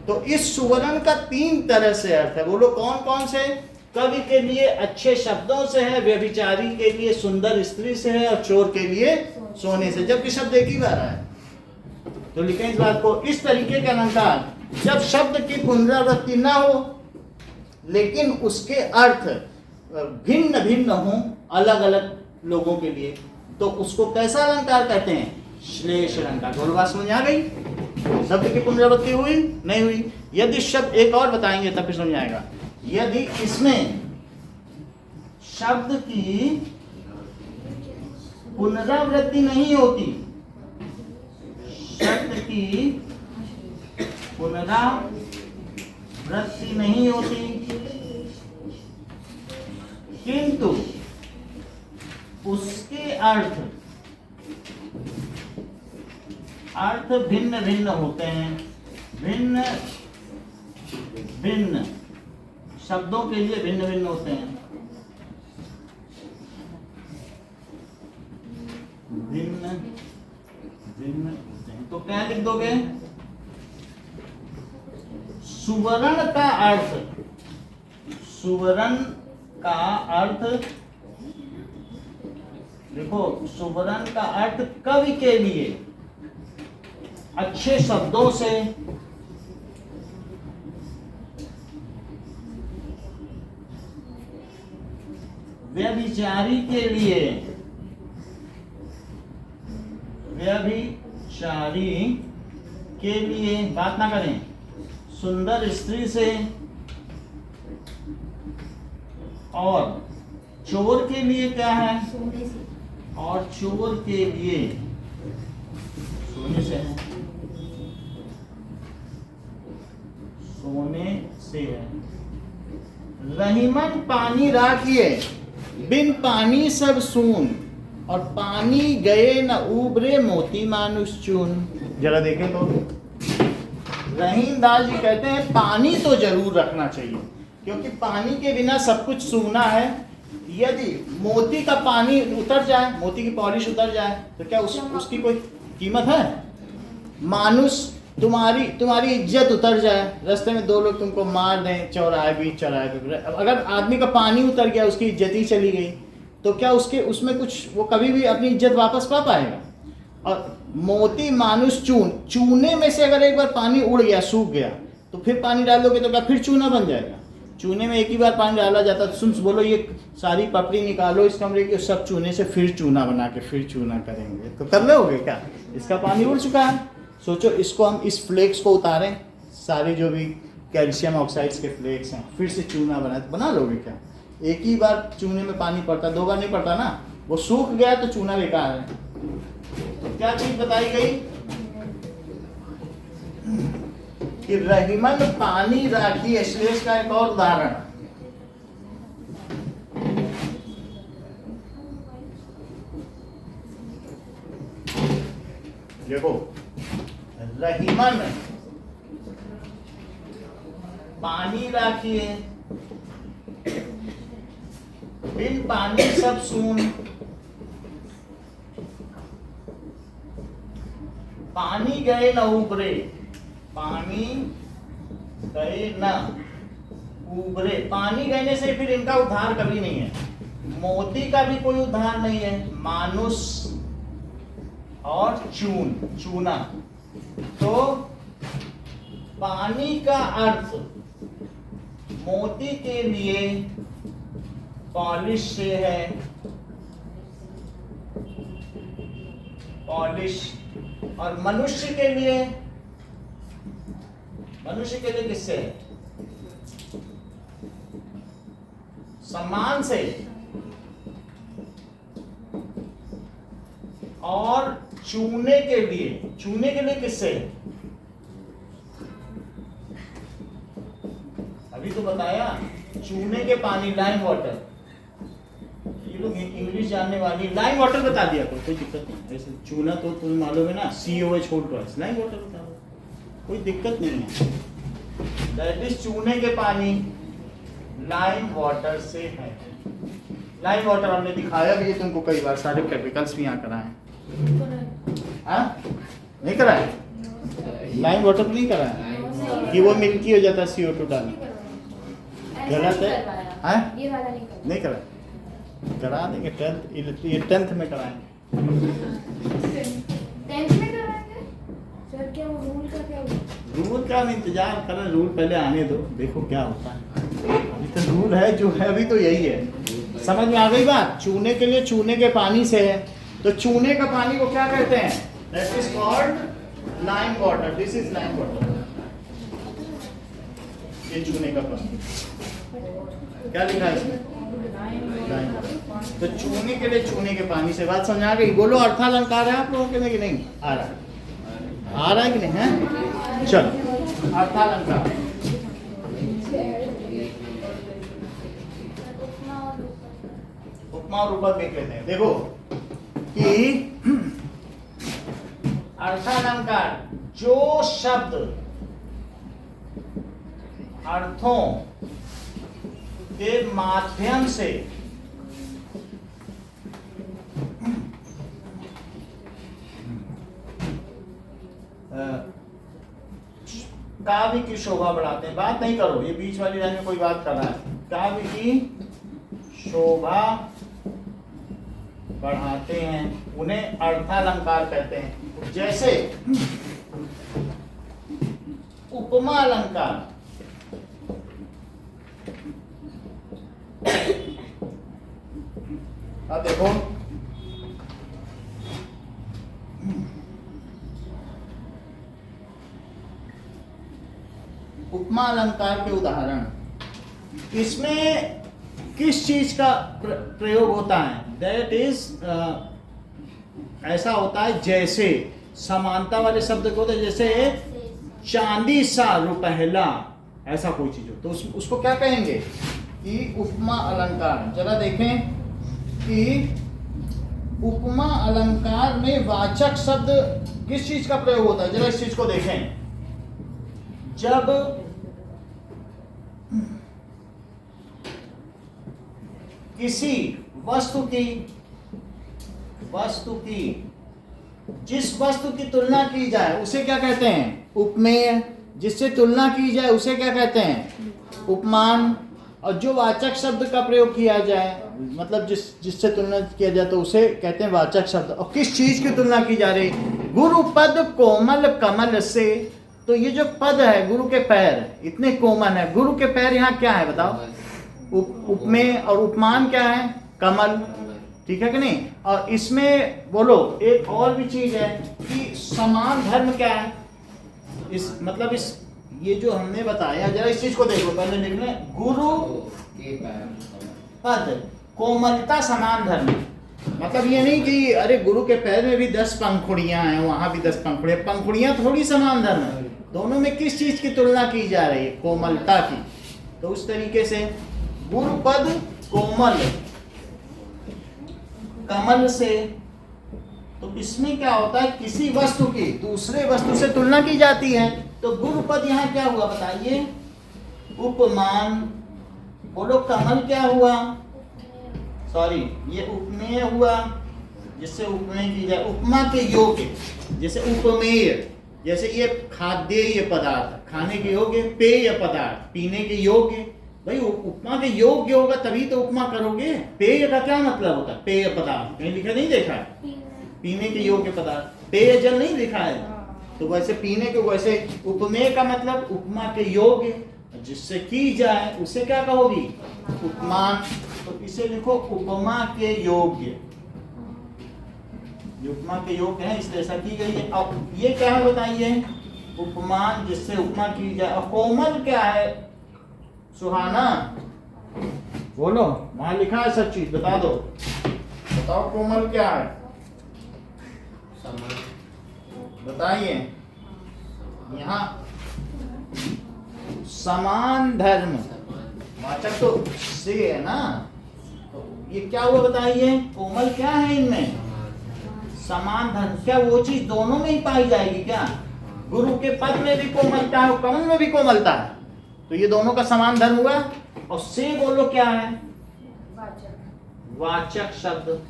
तो इस सुवर्ण का 3 तरह से अर्थ है। बोलो कौन कौन से? कवि के लिए अच्छे शब्दों से है, व्यभिचारी के लिए सुंदर स्त्री से है, और चोर के लिए सोने से। जबकि शब्द एक ही बार है। तो लिखें इस बात को, इस तरीके के अलंकार जब शब्द की पुनरावृत्ति ना हो लेकिन उसके अर्थ भिन्न भिन्न हो अलग अलग लोगों के लिए, तो उसको कैसा अलंकार कहते हैं? श्लेष अलंकार। बोलो बात समझ आ गई? शब्द की पुनरावृत्ति हुई नहीं हुई? यदि शब्द एक और बताएंगे तब फिर समझ आएगा। यदि इसमें शब्द की पुनरावृत्ति नहीं होती, शब्द की पुनरावृत्ति नहीं होती, किंतु उसके अर्थ अर्थ भिन्न भिन्न होते हैं, भिन्न भिन्न शब्दों के लिए भिन्न भिन्न होते हैं, भिन्न भिन्न होते हैं। तो क्या लिख दोगे? सुवर्ण का अर्थ, सुवर्ण का अर्थ, देखो सुवर्ण का अर्थ कवि के लिए अच्छे शब्दों से, व्यभिचारी के लिए, व्यभिचारी के लिए, बात ना करें, सुंदर स्त्री से, और चोर के लिए क्या है? सोने से। और चोर के लिए सोने से है, सोने से है। रहीमन पानी राखिए, बिन पानी सब सून, और पानी गए न उबरे मोती मानुष चून। जरा देखें तो रहीम दास जी कहते हैं पानी तो जरूर रखना चाहिए, क्योंकि पानी के बिना सब कुछ सूना है। यदि मोती का पानी उतर जाए, मोती की पॉलिश उतर जाए, तो क्या उसकी कोई कीमत है? मानुष तुम्हारी इज्जत उतर जाए, रास्ते में दो लोग तुमको मार दें, चौराहे बीच चौराहे पे, अगर आदमी का पानी उतर गया, उसकी इज्जत ही चली गई, तो क्या उसमें कुछ वो कभी भी अपनी इज्जत वापस पा पाएगा? और मोती मानुष चून, चूने में से अगर एक बार पानी उड़ गया, सूख गया, तो फिर पानी डालोगे तो क्या फिर चूना बन जाएगा? चूने में एक ही बार पानी डाला जाता, तो सुन बोलो ये सारी पपड़ी निकालो इस कमरे की, सब चूने से फिर चूना बना के फिर चूना करेंगे, तो कर लोगे क्या? इसका पानी उड़ चुका है। सोचो इसको हम इस फ्लेक्स को उतारें, सारे जो भी कैल्शियम ऑक्साइड्स के फ्लेक्स हैं, फिर से चूना बना लोगे क्या? एक ही बार चूने में पानी पड़ता, दो बार नहीं पड़ता ना। वो सूख गया तो चूना बेकार है। तो क्या चीज बताई गई कि रहीमन पानी राखी, इसलिए इसका एक और उदाहरण, देखो रहीमन पानी राखिए, बिन पानी सब सून, पानी गए न उबरे, पानी गए न उबरे, पानी गए से फिर इनका उद्धार कभी नहीं है, मोती का भी कोई उद्धार नहीं है, मानुष और चूना। तो पानी का अर्थ मोती के लिए पॉलिश से है, पॉलिश, और मनुष्य के लिए किससे? सम्मान से, और चूने के लिए किससे? अभी तो बताया, चूने के पानी, लाइम वाटर। ये लोग इंग्लिश जानने वाली, लाइम वाटर बता दिया कोई दिक्कत नहीं। ऐसे चूना तो तुम्हें मालूम है ना, COH छोड़ दो, लाइम वाटर बता दो, कोई दिक्कत नहीं है। दैट इज चूने के पानी लाइम वाटर से है। लाइम वाटर हमने दिखाया भी है तुमको कई बार, सारे केमिकल्स भी यहाँ कराए। हाँ नहीं कराए? लाइम वाटर नहीं कराया कि वो मिल्की हो जाता है CO2 डालने, गलत है। हाँ ये वाला नहीं कराया, करा देंगे 10th में कराएंगे। 10th में कराएंगे सर? क्या वो रूल का क्या होगा? रूल का हम इंतजार कर रहे हैं, रूल पहले आने दो, देखो क्या होता है। अभी तो रूल है जो है, अभी तो यही है। समझ में आ गई बात? चूने के लिए चूने के पानी से है, तो चूने का पानी को क्या कहते हैं? That is called lime water. This is lime water, ये चूने का पानी। क्या लिखा है इसमें? Lime water. तो चूने के लिए चूने के पानी से, बात समझ आ गई? बोलो अर्थालंकार है आप लोगों के में कि नहीं? आ रहा है कि नहीं है? चलो अर्थालंकार, उपमा और रूपक देख लेते हैं। देखो कि अर्थालंकार जो शब्द अर्थों के माध्यम से काव्य की शोभा बढ़ाते हैं। बात नहीं करो, ये बीच वाली लाइन में कोई बात कर रहा है। काव्य की शोभा बढ़ाते हैं, उन्हें अर्थालंकार कहते हैं। जैसे उपमा अलंकार, अब देखो उपमा अलंकार के उदाहरण, इसमें किस चीज का प्रयोग होता है? दैट इज ऐसा होता है जैसे समानता वाले शब्द को होता है, जैसे चांदी सा रुपहला, ऐसा कोई चीज हो तो उसको क्या कहेंगे कि उपमा अलंकार। जरा देखें कि उपमा अलंकार में वाचक शब्द किस चीज का प्रयोग होता है, जरा इस चीज को देखें। जब किसी वस्तु की जिस वस्तु की तुलना की जाए उसे क्या कहते हैं? उपमेय। जिससे तुलना की जाए उसे क्या कहते हैं? उपमान। और जो वाचक शब्द का प्रयोग किया जाए, मतलब जिससे तुलना किया जाए तो उसे कहते हैं वाचक शब्द। और किस चीज की तुलना की जा रही? गुरु पद कोमल कमल से। तो ये जो पद है, गुरु के पैर इतने कोमल है, गुरु के पैर यहाँ क्या है बताओ? उपमेय। और उपमान क्या है? कमल। ठीक है कि नहीं? और इसमें बोलो एक और भी चीज है कि समान धर्म क्या है? इस मतलब इस ये जो हमने बताया, जरा इस चीज को देखो, पहले लिख लें। गुरु पद कोमलता समान धर्म। मतलब ये नहीं कि अरे गुरु के पैर में भी 10 पंखुड़ियां हैं, वहां भी 10 पंखुड़ियां, पंखुड़ियां थोड़ी समान धर्म है। दोनों में किस चीज की तुलना की जा रही है? कोमलता की। तो उस तरीके से गुरु पद कोमल कमल से, तो इसमें क्या होता है? किसी वस्तु की दूसरे वस्तु से तुलना की जाती है। तो गुरु पद यहाँ क्या हुआ बताइए? उपमान। बोलो कमल क्या हुआ? सॉरी, ये उपमेय हुआ, जिससे उपमेय की जाए। उपमा के योग्य, जैसे उपमेय, जैसे ये खाद्य पदार्थ, खाने के योग्य, पेय पदार्थ, पीने के योग्य। भाई उपमा के योग्य होगा तभी तो उपमा करोगे। पेय का क्या मतलब होता है? पेय पदार्थ कहीं लिखा नहीं देखा है? पीने के योग्य पदार्थ, पेय जल नहीं लिखा है? तो वैसे पीने के, वैसे उपमेय का मतलब उपमा के योग्य, जिससे की जाए उसे क्या कहोगी? उपमान। तो इसे लिखो उपमा के योग्य। उपमा के योग्य है इसलिए ऐसा की गई है। अब ये क्या है बताइए? उपमान, जिससे उपमा की जाए। और कोमल क्या है? सुहाना। बोलो, वहां लिखा है सब चीज, बता दो, बताओ कोमल क्या है? बताइए। यहाँ समान धर्म, वाचक तो से है ना, तो ये क्या हुआ बताइए? कोमल क्या है इनमें? समान धर्म। क्या वो चीज दोनों में ही पाई जाएगी क्या? गुरु के पद में भी कोमलता है और कमल में भी कोमलता है, तो ये दोनों का समान धर्म हुआ। और से बोलो क्या है? वाचक शब्द।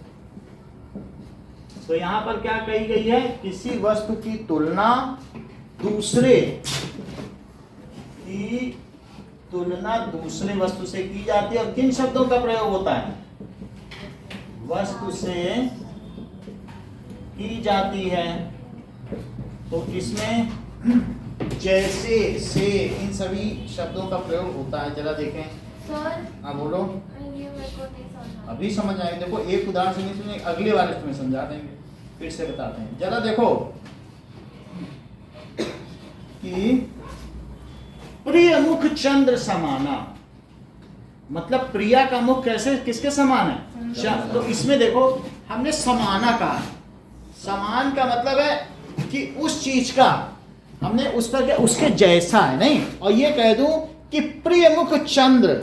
तो यहां पर क्या कही गई है? किसी वस्तु की तुलना दूसरे वस्तु से की जाती है। और किन शब्दों का प्रयोग होता है? वस्तु से की जाती है। तो इसमें जैसे, से, इन सभी शब्दों का प्रयोग होता है। जरा देखें। सर, हाँ बोलो। ये मेरे को नहीं समझा। अभी समझ आएगी। देखो एक उदाहरण से नहीं सुने, अगले वाले तुम्हें समझा देंगे, फिर से बताते हैं। जरा देखो कि प्रिय मुख चंद्र समाना, मतलब प्रिया का मुख कैसे, किसके समान है? तो इसमें देखो हमने समाना कहा। समान का मतलब है कि उस चीज का हमने उस पर क्या, उसके जैसा है नहीं। और ये कह दूं कि प्रिय मुख चंद्र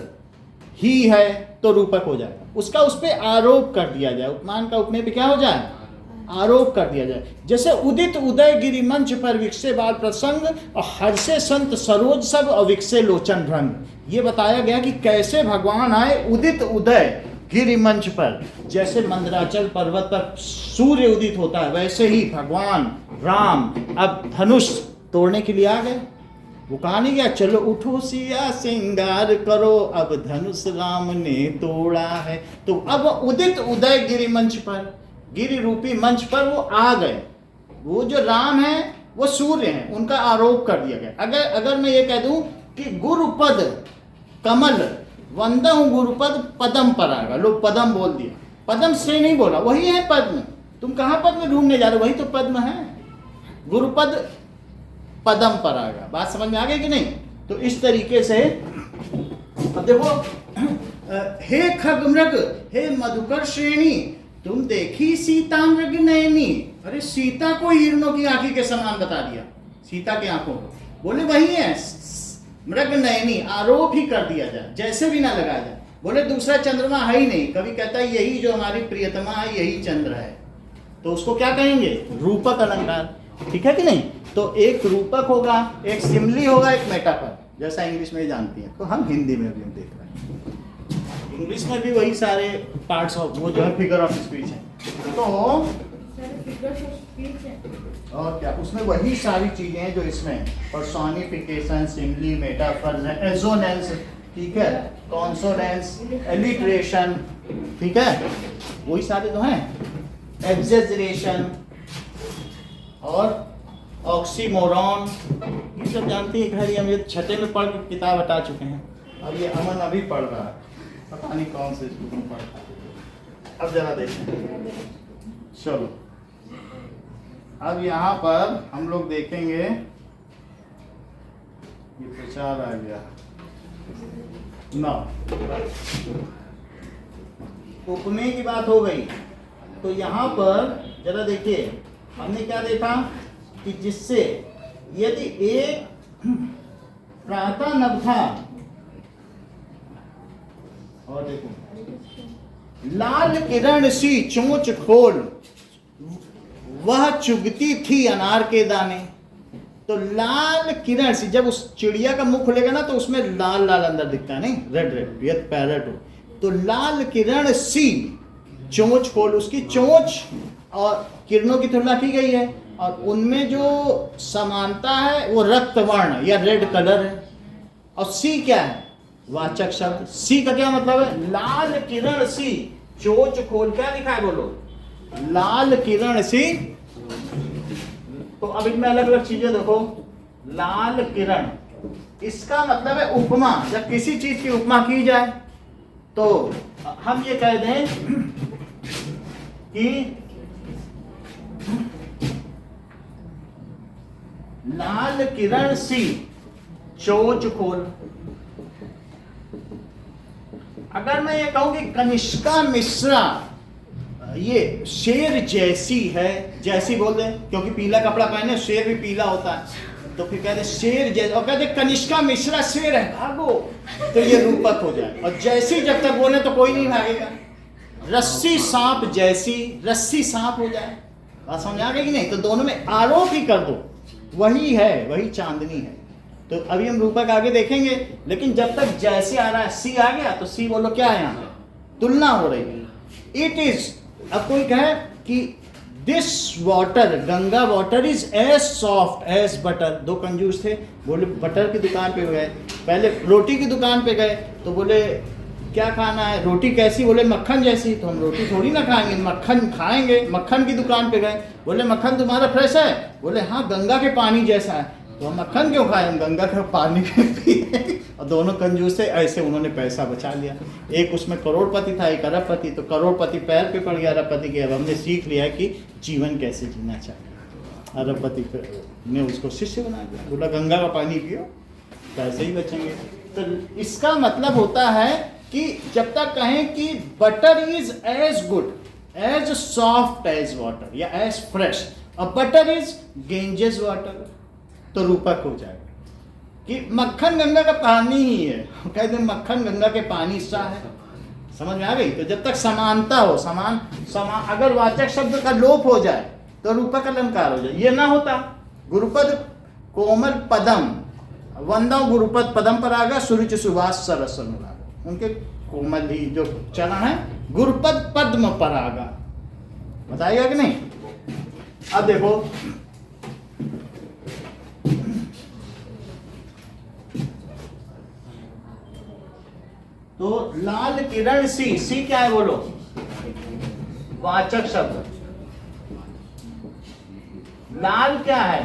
ही है तो रूपक हो जाए, उसका उस पर आरोप कर दिया जाए। उपमान का उपमेय पे क्या हो जाए? आरोप कर दिया जाए। जैसे उदित उदय गिरि मंच पर विकसे बाल प्रसंग और हर्षे संत सरोज सब और विकसे लोचन भ्रंग। ये बताया गया कि कैसे भगवान आए उदित उदय गिरि मंच पर, जैसे मंदराचल पर्वत पर सूर्य उदित होता है वैसे ही भगवान राम अब धनुष तोड़ने के लिए आ गए। वो कहा नहीं गया चलो उठो सिया श्रृंगार करो, अब धनुष राम ने तोड़ा है। तो अब उदित उदय गिरि मंच पर, गिरि रूपी मंच पर वो आ गए। वो जो राम है वो सूर्य हैं, उनका आरोप कर दिया गया। अगर मैं ये कह दूं कि गुरुपद कमल वंदहु गुरुपद पदम पर आएगा, लोग पदम बोल दिया, पदम से नहीं बोला, वही है पद्म। तुम कहाँ पद्म ढूंढने जा रहे हो, वही तो पद्म है। गुरुपद पदम पर आएगा। बात समझ में आ गई कि नहीं? तो इस तरीके से अब देखो, हे खग मृग हे मधुकर श्रेणी तुम देखी सीता मृग नयनी। अरे सीता को हिरणों की आंखी के समान बता दिया, सीता की आंखों को, बोले वही है मृग नयनी। आरोप ही कर दिया जाए, जैसे भी ना लगाया जाए। बोले दूसरा चंद्रमा है ही नहीं, कभी कहता है यही जो हमारी प्रियतमा है यही चंद्र है, तो उसको क्या कहेंगे? रूपक अलंकार। ठीक है कि नहीं? तो एक रूपक होगा, एक सिमली होगा, एक मेटाफर, जैसा इंग्लिश में जानती है, तो हम हिंदी में भी देख रहे हैं। इंग्लिश में भी वही सारे पार्ट्स ऑफ वो जो है फिगर ऑफ स्पीच है। तो और क्या उसमें वही सारी चीजें हैं जो इसमें पर्सोनिफिकेशन, सिमली, मेटाफर, एजोनेंस, ठीक है, कॉन्सोनेंस, एलिट्रेशन, ठीक है, वही सारे तो हैं, एक्सेजरेशन और ऑक्सीमोरॉन, ये सब जानते हैं। खैर हम ये छठे में पढ़ के किताब हटा चुके हैं। अब ये अमन अभी पढ़ रहा है, पता नहीं कौन से स्कूल में पढ़ रहा है। अब जरा देखें, चलो अब यहाँ पर हम लोग देखेंगे, ये प्रचार आ गया ना, उपमेय की बात हो गई। तो यहाँ पर जरा देखिए, हमने क्या देखा कि जिससे यदि एक प्रातः नभ था, और देखो लाल किरण सी चोंच खोल वह चुगती थी अनार के दाने। तो लाल किरण सी, जब उस चिड़िया का मुख खुलेगा ना तो उसमें लाल लाल अंदर दिखता है, नहीं रेड रेड, यद पैरेट हो। तो लाल किरण सी चोंच खोल, उसकी चोंच और किरणों की तुलना की गई है, और उनमें जो समानता है वो रक्त वर्ण या रेड कलर है। और सी क्या है? वाचक शब्द। सी का क्या मतलब है? लाल किरण सी चोंच खोल, क्या लिखा है बोलो? लाल किरण सी। तो अब इनमें अलग अलग चीजें देखो। लाल किरण, इसका मतलब है उपमा। जब किसी चीज की उपमा की जाए तो हम ये कह दें कि लाल किरण सी चोंच खोल। अगर मैं ये कहूं कि कनिष्का मिश्रा ये शेर जैसी है, जैसी बोल दे, क्योंकि पीला कपड़ा पहने शेर भी पीला होता है, तो फिर कहते शेर जैसी, और कहते कनिष्का मिश्रा शेर है भागो, तो ये रूपक हो जाए। और जैसी जब तक बोले तो कोई नहीं भागेगा। रस्सी सांप जैसी, रस्सी सांप हो जाए। बात समझ आ गई कि नहीं? तो दोनों में आरोप ही कर दो, वही है, वही चांदनी है। तो अभी हम रूपक आगे देखेंगे, लेकिन जब तक जैसे आ रहा है, सी आ गया तो सी बोलो क्या है? यहाँ तुलना हो रही है। इट इज, अब कोई कहे कि this water, Ganga water is as soft as butter. दो कंजूस थे, बोले बटर की दुकान पे गए, पहले रोटी की दुकान पे गए तो बोले क्या खाना है? रोटी कैसी? बोले मक्खन जैसी। तो हम रोटी थोड़ी ना खाएंगे, मक्खन खाएंगे। मक्खन की दुकान पे गए, बोले मक्खन तुम्हारा फ्रेश है? बोले हाँ गंगा के पानी जैसा है। तो हम मक्खन क्यों खाएं, हम गंगा का पानी पिए। और दोनों कंजूस थे, ऐसे उन्होंने पैसा बचा लिया। एक उसमें करोड़पति था, एक अरबपति। तो करोड़पति पैर पे पड़ गया अरबपति के। अब हमने सीख लिया है कि जीवन कैसे जीना चाहिए। अरबपति ने उसको शिष्य बना दिया, बोला गंगा का पानी पियो, पैसे ही बचेंगे। तो इसका मतलब होता है कि जब तक कहें कि butter is as good as soft as water या एज फ्रेश, और बटर इज गेंजेस वाटर, तो रूपक हो जाएगा कि मक्खन गंगा का पानी ही है। कहते हैं मक्खन गंगा के पानी सा है, समझ में आ गई? तो जब तक समानता हो, समान अगर वाचक शब्द का लोप हो जाए तो रूपक अलंकार हो जाए, ये ना होता। गुरुपद कोमल पदम, वंदो गुरुपद पदम पर आगा, सुरुचि सुभाष सरस अनुराग, उनके कोमल ही जो चरण है गुरुपद पद्म पर आगा। बताइएगा कि नहीं? अब देखो तो लाल किरण सी क्या है बोलो? वाचक शब्द। लाल क्या है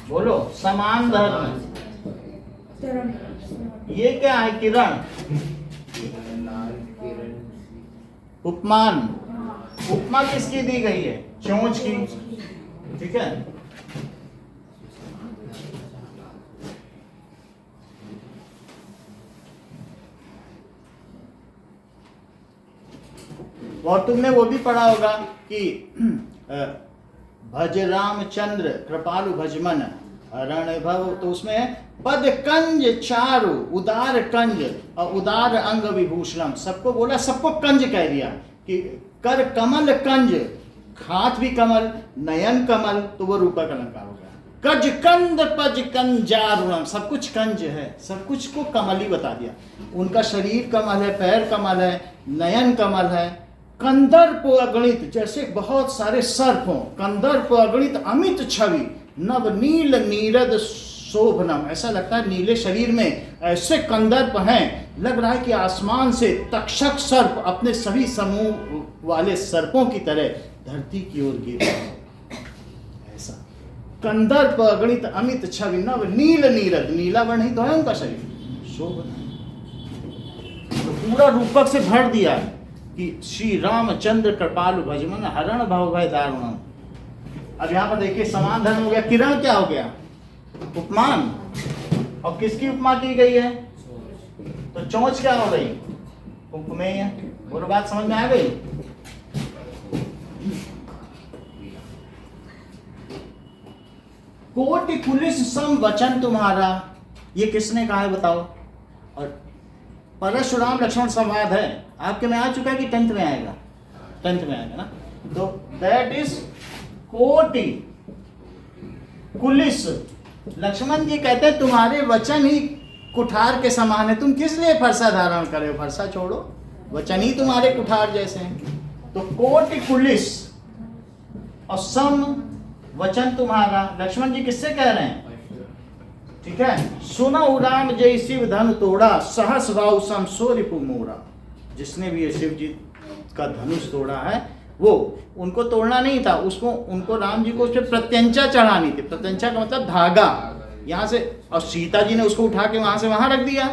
बोलो? समान धर्म। ये क्या है? किरण। उपमान। उपमा किसकी दी गई है? चोंच की। ठीक है। और तुमने वो भी पढ़ा होगा कि भज रामचंद्र कृपालु भजमन हरण भव, तो उसमें पद कंज चारु, उदार कंज और उदार अंग विभूषणम, सबको बोला, सबको कंज कह दिया कि कर कमल कंज, हाथ भी कमल, नयन कमल, तो वो रूपक अलंकार हो गया। कज कंद पज कंजारुणम, सब कुछ कंज है, सब कुछ को कमल ही बता दिया। उनका शरीर कमल है, पैर कमल है, नयन कमल है। कंदर्प अगणित, जैसे बहुत सारे सर्प हों, कंदर्प अगणित अमित छवि, नव नील नीरद शोभनम, ऐसा लगता है नीले शरीर में ऐसे कंदर्प हैं, लग रहा है कि आसमान से तक्षक सर्प अपने सभी समूह वाले सर्पों की तरह धरती की ओर गिर रहे। ऐसा कंदर्प अगणित अमित छवि, नव नील नीरद, नीला वर्ण ही तो है उनका शरीर, शोभन। तो पूरा रूपक से भर दिया कि श्री रामचंद्र कृपालु भजमन हरण भव भय दारुणम। अब यहाँ पर देखिए समान धर्म हो गया, किरण क्या हो गया? उपमान। और किसकी उपमा की गई है? तो चोंच क्या हो गई? उपमेय। बोलो, बात समझ में आ गई? कोटि पुलिस सम वचन तुम्हारा, ये किसने कहा है बताओ? और परशुराम लक्ष्मण संवाद है, आपके में आ चुका है कि 10th में आएगा? 10th में आएगा ना। तो दैट इज कोटि कुलिस। लक्ष्मण जी कहते हैं तुम्हारे वचन ही कुठार के समान है, तुम किस लिए फरसा धारण करे हो? फरसा छोड़ो, वचन ही तुम्हारे कुठार जैसे हैं। तो कोटि कुलिस और सम वचन तुम्हारा, लक्ष्मण जी किससे कह रहे हैं? ठीक है। सुनो राम जय शिव धनु तोड़ा, सहस वाउ सम सो रिपु मोरा। जिसने भी ये शिव जी का धनुष तोड़ा है, वो उनको तोड़ना नहीं था, उसको उनको राम जी को उस पर प्रत्यंचा चढ़ानी थी। प्रत्यंचा का मतलब धागा, यहाँ से, और सीता जी ने उसको उठा के वहां से वहां रख दिया।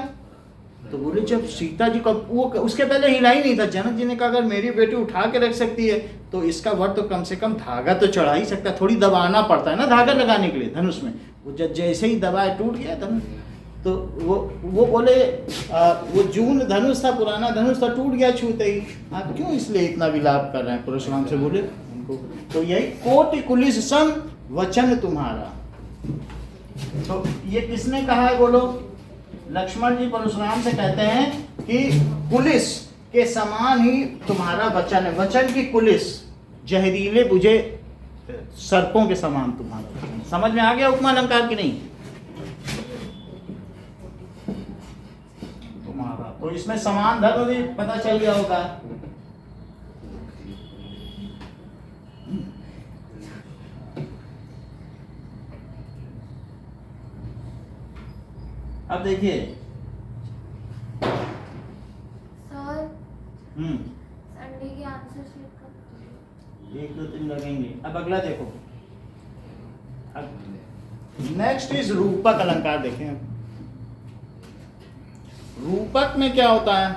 तो बोले जब सीता जी को वो उसके पहले हिला ही नहीं था, जनक जी ने कहा अगर मेरी बेटी उठा के रख सकती है तो इसका वर तो कम से कम धागा तो चढ़ा ही सकता है, थोड़ी दबाना पड़ता है ना धागा लगाने के लिए धनुष में। वो जैसे ही दबाए टूट गया धनुष। तो वो बोले वो जून धनुष था, पुराना धनुष था, टूट गया छूते ही, आप क्यों इसलिए इतना विलाप कर रहे हैं? परशुराम से बोले उनको। तो यही कोटि कुलिस सम वचन तुम्हारा। तो ये किसने कहा है बोलो? लक्ष्मण जी परशुराम से कहते हैं कि पुलिस के समान ही तुम्हारा वचन है। वचन की पुलिस, जहरीले बुझे सर्पों के समान तुम्हारा वचन। समझ में आ गया उपमा अलंकार की नहीं? तुम्हारा तो इसमें समान धर्म भी पता चल गया होगा। अब देखिए सर, संडे की आंसर शीट कब? 1 2 3 लगेंगे। अब अगला देखो, नेक्स्ट इज रूपक अलंकार। देखें रूपक में क्या होता है?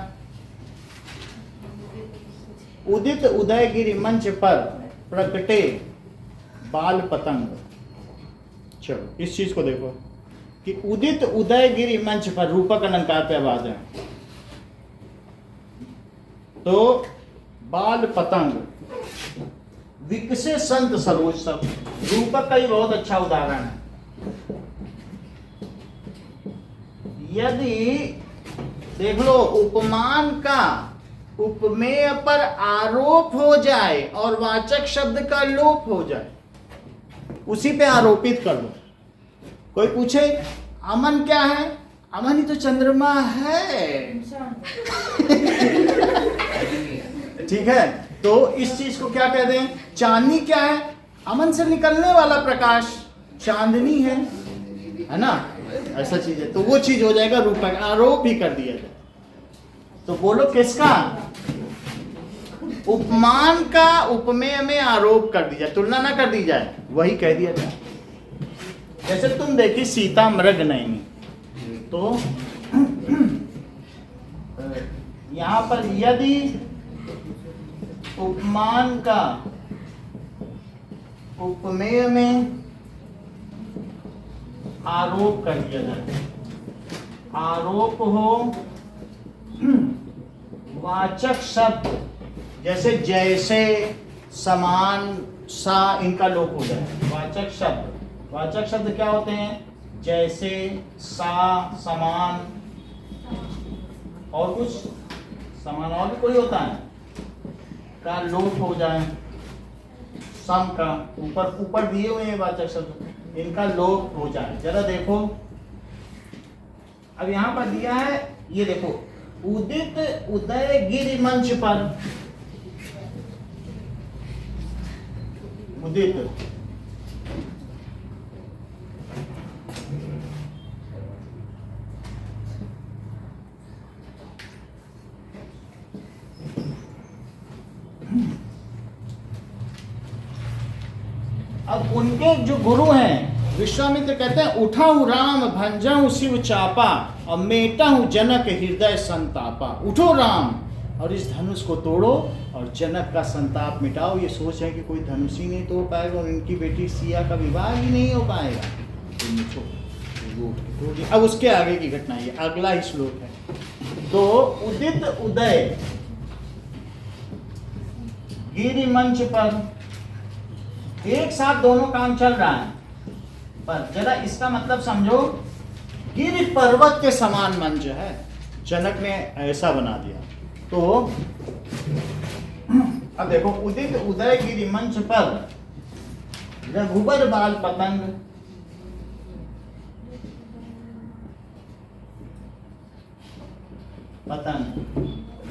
उदित उदयगिरि मंच पर प्रकटे बाल पतंग। चलो इस चीज को देखो कि उदित उदयगिरि मंच पर, रूपक अलंकार पे आवाज है। तो बाल पतंग, विकसे संत सरोज सब, रूपक का ही बहुत अच्छा उदाहरण है। यदि देख लो, उपमान का उपमेय पर आरोप हो जाए और वाचक शब्द का लोप हो जाए, उसी पे आरोपित कर दो। कोई पूछे अमन क्या है? अमन ही तो चंद्रमा है। ठीक है, तो इस चीज को क्या कहते हैं? चांदनी क्या है? अमन से निकलने वाला प्रकाश चांदनी है ना, ऐसा चीज है। तो वो चीज हो जाएगा रूपक, आरोप ही कर दिया जाए। तो बोलो किसका? उपमान का उपमेय में आरोप कर दिया, तुलना ना कर दी जाए, वही कह दिया जाए। जैसे तुम देखी सीता मृग नयनी, तो यहां पर यदि उपमान का उपमेय में आरोप कर दिया जाए, आरोप हो वाचक शब्द जैसे जैसे, समान, सा, इनका लोप हो जाए। वाचक शब्द क्या होते हैं? जैसे, सा, समान, और कुछ समान और भी कोई होता है का लोप हो जाए। सम का ऊपर दिए हुए हैं वाचक शब्द, इनका लोप हो जाए। जरा देखो, अब यहां पर दिया है, ये देखो, उदित उदय गिरि मंच पर, उदित अब उनके जो गुरु हैं विश्वामित्र कहते हैं, उठा हूं राम भंजा हूं शिव चापा और मेटा हूं जनक हृदय संतापा। उठो राम और इस धनुष को तोड़ो और जनक का संताप मिटाओ। ये सोच है कि कोई धनुष ही नहीं तोड़ पाएगा और इनकी बेटी सिया का विवाह ही नहीं हो पाएगा। अब उसके आगे की घटना, ये अगला ही श्लोक है। तो उदित उदय गिरि मंच पर, एक साथ दोनों काम चल रहा है, पर जरा इसका मतलब समझो। गिरि पर्वत के समान मंच है, जनक ने ऐसा बना दिया। तो अब देखो, उदित उदय गिरि मंच पर रघुबर बाल पतंग,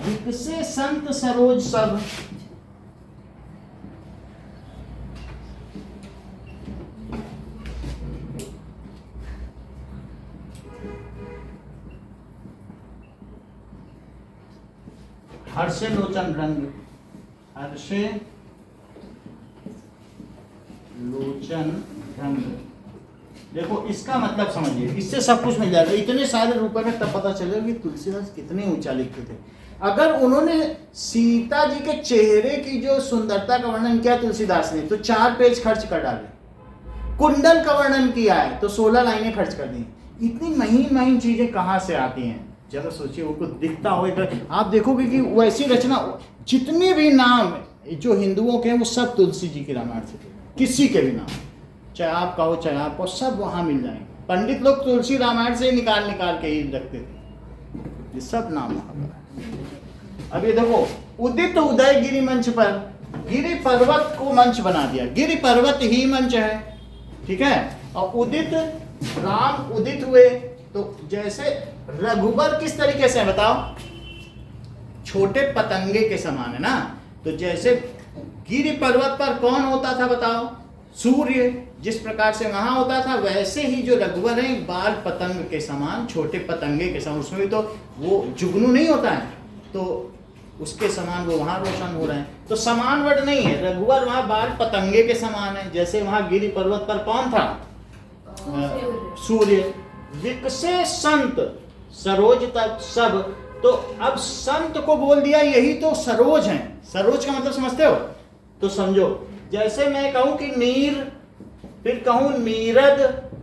विकसे संत सरोज सब, हर्षे लोचन रंग, हर्षे लोचन रंग। देखो इसका मतलब समझिए, इससे सब कुछ मिल जाएगा। इतने सारे रूपों में तब पता चलेगा कि तुलसीदास कितने ऊंचा लिखते थे। अगर उन्होंने सीता जी के चेहरे की जो सुंदरता का वर्णन किया तुलसीदास ने, तो 4 पेज खर्च कर डाले। कुंडल का वर्णन किया है तो 16 लाइनें खर्च कर दी। इतनी महीन महीन चीजें कहाँ से आती हैं? जरा सोचिए, वो कुछ दिखता होगा। आप देखोगे कि वैसी रचना, जितने भी नाम जो हिंदुओं के हैं वो सब तुलसी जी के रामायण से थे। किसी के भी नाम, चाहे आप कहो चाहे आप कहो, सब वहाँ मिल जाएंगे। पंडित लोग तुलसी रामायण से निकाल के ही रखते थे, ये सब नाम वहाँ पर है। अब ये देखो, उदित उदय गिरि मंच पर, गिरि पर्वत को मंच बना दिया। गिरि पर्वत ही मंच है, ठीक है। और उदित, राम उदित हुए, तो जैसे रघुबर किस तरीके से बताओ? छोटे पतंगे के समान है ना। तो जैसे गिरि पर्वत पर कौन होता था बताओ? सूर्य। जिस प्रकार से वहां होता था, वैसे ही जो रघुवर है बाल पतंग के समान, छोटे पतंगे के समान। उसमें भी तो वो जुगनू नहीं होता है, तो उसके समान वो वहां रोशन हो रहे हैं। तो समान वर्ड नहीं है, रघुवर वहां बाल पतंगे के समान है। जैसे वहां गिरि पर्वत पर कौन था? सूर्य। विकसे संत सरोज तक सब, तो अब संत को बोल दिया, यही तो सरोज है। सरोज का मतलब समझते हो? तो समझो, जैसे मैं कहूं कि नीर, फिर कहूं नीरद,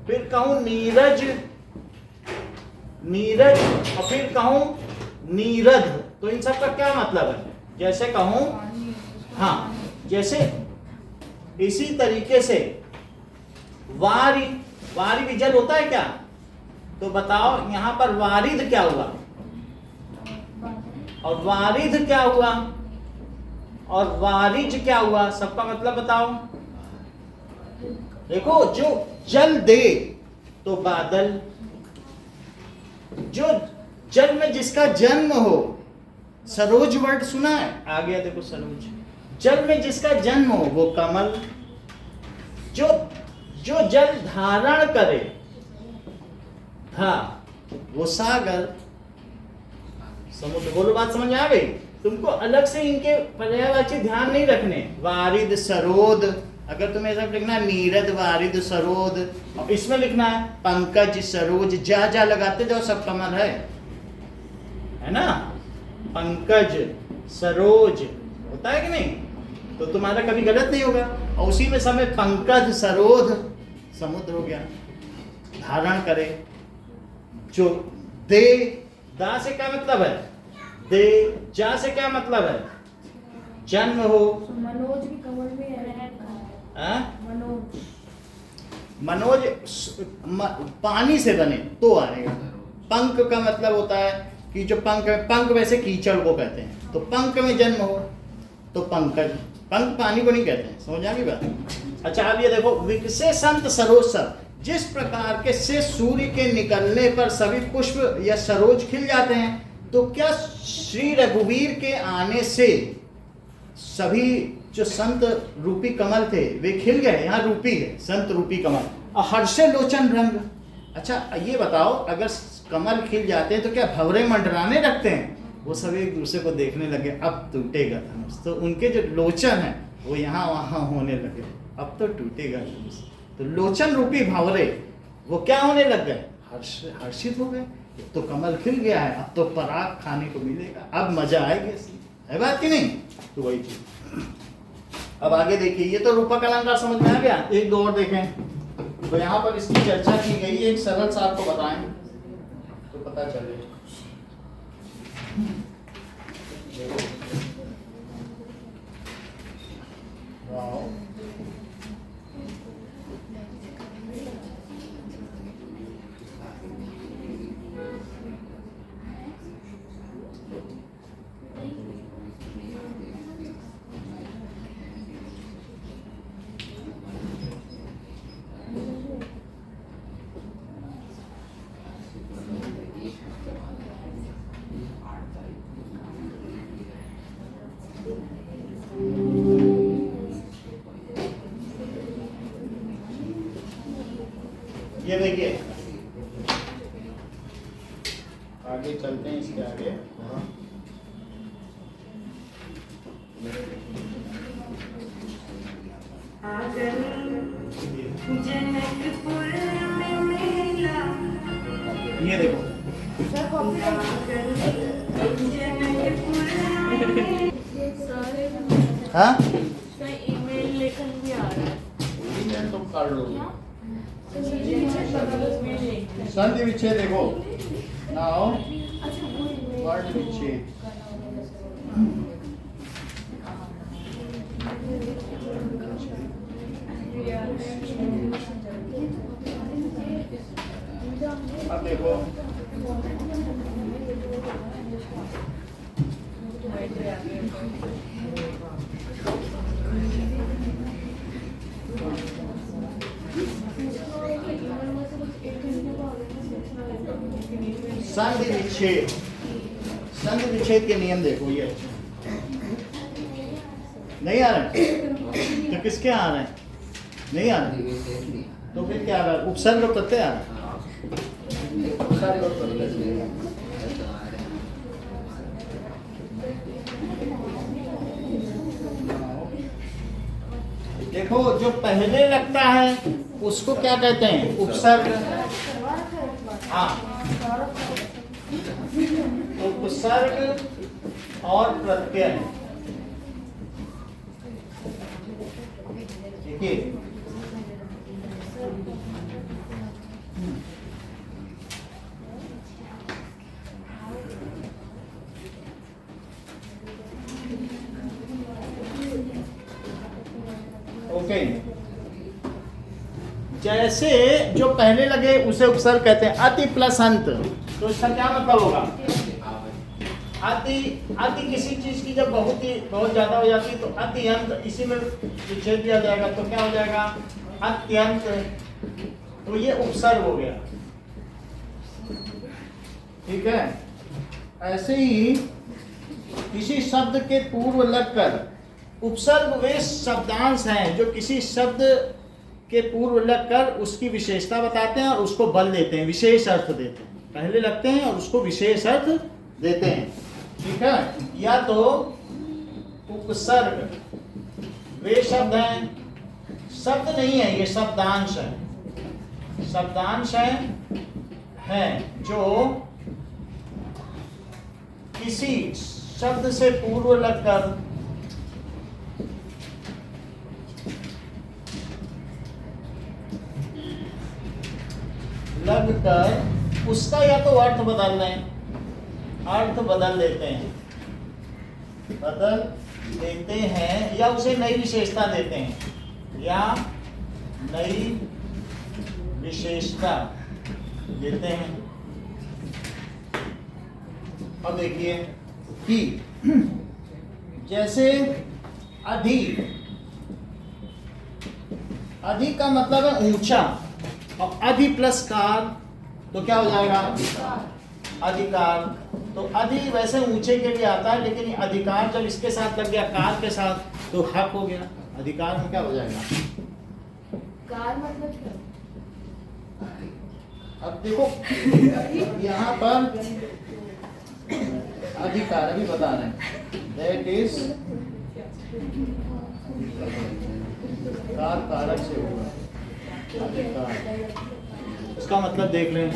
फिर कहूं नीरज, नीरज, और फिर कहूं नीरद, तो इन सब का क्या मतलब है? जैसे कहूं, हाँ, जैसे इसी तरीके से वारी, वारी भी जल होता है क्या? तो बताओ यहां पर वारिद क्या हुआ? और वारिध क्या हुआ, और वारिज क्या हुआ, सबका मतलब बताओ। देखो, जो जल दे तो बादल, जो जल में जिसका जन्म हो, सरोज वर्ड सुना है, आ गया देखो सरोज, जल में जिसका जन्म हो वो कमल, जो जो जल धारण करे वो सागर, समुद्र। बोलो, बात समझ में आ गई? तुमको अलग से इनके पर्यायवाची ध्यान नहीं रखने। वारिद सरोद, अगर तुम्हें ऐसा लिखना है नीरद वारिद सरोद, और इसमें लिखना है पंकज सरोज, जा लगाते जाओ, सब कमल है ना। पंकज सरोज होता है कि नहीं, तो तुम्हारा कभी गलत नहीं होगा। और उसी में समय पंकज सरोध, समुद्र हो गया। धारण करे, जो दे, दा से क्या मतलब है, दे, जा से क्या मतलब है, जन्म हो। मनोज भी कमल में है। मनोज, मनोज पानी से बने तो आएगा। पंख का मतलब होता है कि जो पंख वैसे कीचड़ को कहते हैं, तो पंख में जन्म हो तो पंकज। पंख पानी को नहीं कहते हैं, समझ आ गई बात। अच्छा, अब ये देखो, विकसे संत सरोज, जिस प्रकार के से सूर्य के निकलने पर सभी पुष्प या सरोज खिल जाते हैं, तो क्या श्री रघुवीर के आने से सभी जो संत रूपी कमल थे वे खिल गए? यहाँ रूपी है, संत रूपी कमल। और हर्षे लोचन रंग। अच्छा, ये बताओ, अगर कमल खिल जाते हैं तो क्या भंवरे मंडराने लगते हैं? वो सब एक दूसरे को देखने लगे, अब टूटेगा धनुष, तो उनके जो लोचन है वो यहाँ वहाँ होने लगे, अब तो टूटेगा धनुष। तो लोचन रूपी भंवरे वो क्या होने लग गए, हर्षित हो गए। तो कमल खिल गया है, अब तो पराग खाने को मिलेगा, अब मजा आएगी, है बात कि नहीं? तो वही चीज। अब आगे देखिए, ये तो रूपक अलंकार समझ में आ गया। एक दो और देखें, तो यहाँ पर इसकी चर्चा की गई, एक सरल सा आपको बताएं तो पता चले। ये देखिए, आगे चलते हैं, इसके आगे। ये देखो, हाँ, ईमेल लेखन भी आ रहा है। तुम कर लो। संधि विच्छेद देखो, नाउ वर्ड विच्छेद। अब देखो, संधि विच्छेद, संधि विच्छेद के नियम देखो। ये नहीं आ रहे तो किसके आ रहे हैं? नहीं आ रहे तो फिर क्या आ रहा है? उपसर्ग और प्रत्यय आ रहा है। देखो, जो पहले लगता है उसको क्या कहते हैं? उपसर्ग। हाँ, तो उपसर्ग और प्रत्यय। देखिए, ओके, जैसे जो पहले लगे उसे उपसर्ग कहते हैं। अति प्लस अंत, तो इसका क्या मतलब होगा? अति अति किसी चीज की जब बहुत ज्यादा हो जाती है तो अत्यंत, इसी में विच्छेद दिया जाएगा तो क्या हो जाएगा? अत्यंत। तो ये उपसर्ग हो गया, ठीक है। ऐसे ही किसी शब्द के पूर्व लगकर, उपसर्ग वे शब्दांश हैं जो किसी शब्द के पूर्व लगकर उसकी विशेषता बताते हैं और उसको बल देते हैं, विशेष अर्थ देते हैं। पहले लगते हैं और उसको विशेष अर्थ देते हैं, ठीक है। या तो उपसर्ग वे शब्द हैं, शब्द नहीं है ये, शब्दांश है, शब्दांश है जो किसी शब्द से पूर्व लगकर उसका या तो अर्थ बदल दें, अर्थ बदल देते हैं, बदल देते हैं, या उसे नई विशेषता देते हैं, या नई विशेषता देते हैं। अब देखिए कि जैसे अधिक, अधिक का मतलब है ऊंचा, और अधि प्लस कार तो क्या हो जाएगा? अधिकार। तो अधि वैसे ऊंचे के लिए आता है, लेकिन अधिकार जब इसके साथ लग गया कार के साथ तो हक हो गया। अधिकार में क्या हो जाएगा? कार मतलब क्या? अब देखो यहाँ पर अधिकार अभी बता रहे हैं, दैट इज कार कारक से होगा अधिकार। इसका मतलब देख लें,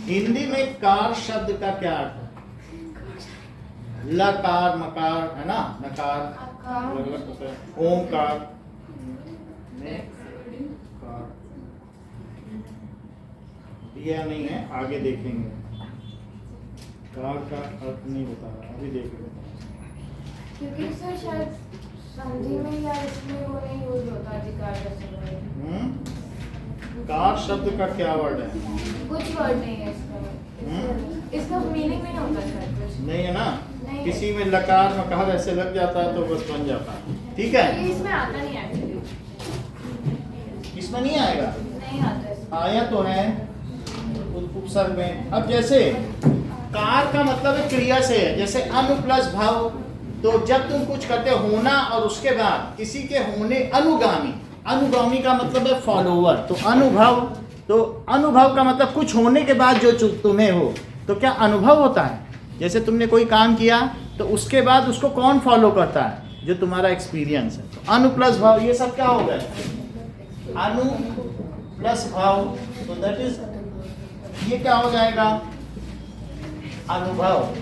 हिंदी में कार शब्द का क्या अर्थ है? लकार, मकार है ना, नकार, ओमकार, यह नहीं है, आगे देखेंगे। कार का अर्थ नहीं बता रहा, अभी देख लेंगे। क्योंकि सर शायद संधि में या इसमें वो नहीं यूज होता अधिकार का शब्द। कार शब्द का क्या वर्ड है? कुछ वर्ड नहीं है इसका, इसका मीनिंग नहीं होता शायद कुछ। नहीं है ना, नहीं किसी में लकार मकार ऐसे लग जाता है तो बस बन जाता है, ठीक है। ये इसमें आता नहीं एक्चुअली, इसमें नहीं आएगा, नहीं आता इसमें। आया तो है उपसर्ग में। अब जैसे कार का मतलब है क्रिया से है, जैसे अनु प्लस भाव, तो जब तुम कुछ करते हो होना और उसके बाद किसी के होने, अनुगामी, अनुगामी का मतलब है फॉलोवर, तो अनुभव, तो अनुभव का मतलब कुछ होने के बाद जो तुम्हें हो, तो क्या अनुभव होता है। जैसे तुमने कोई काम किया तो उसके बाद उसको कौन फॉलो करता है? जो तुम्हारा एक्सपीरियंस है। तो अनु प्लस भाव, ये सब क्या हो गए? अनु प्लस भाव, तो दैट इज, ये क्या हो जाएगा? अनुभव,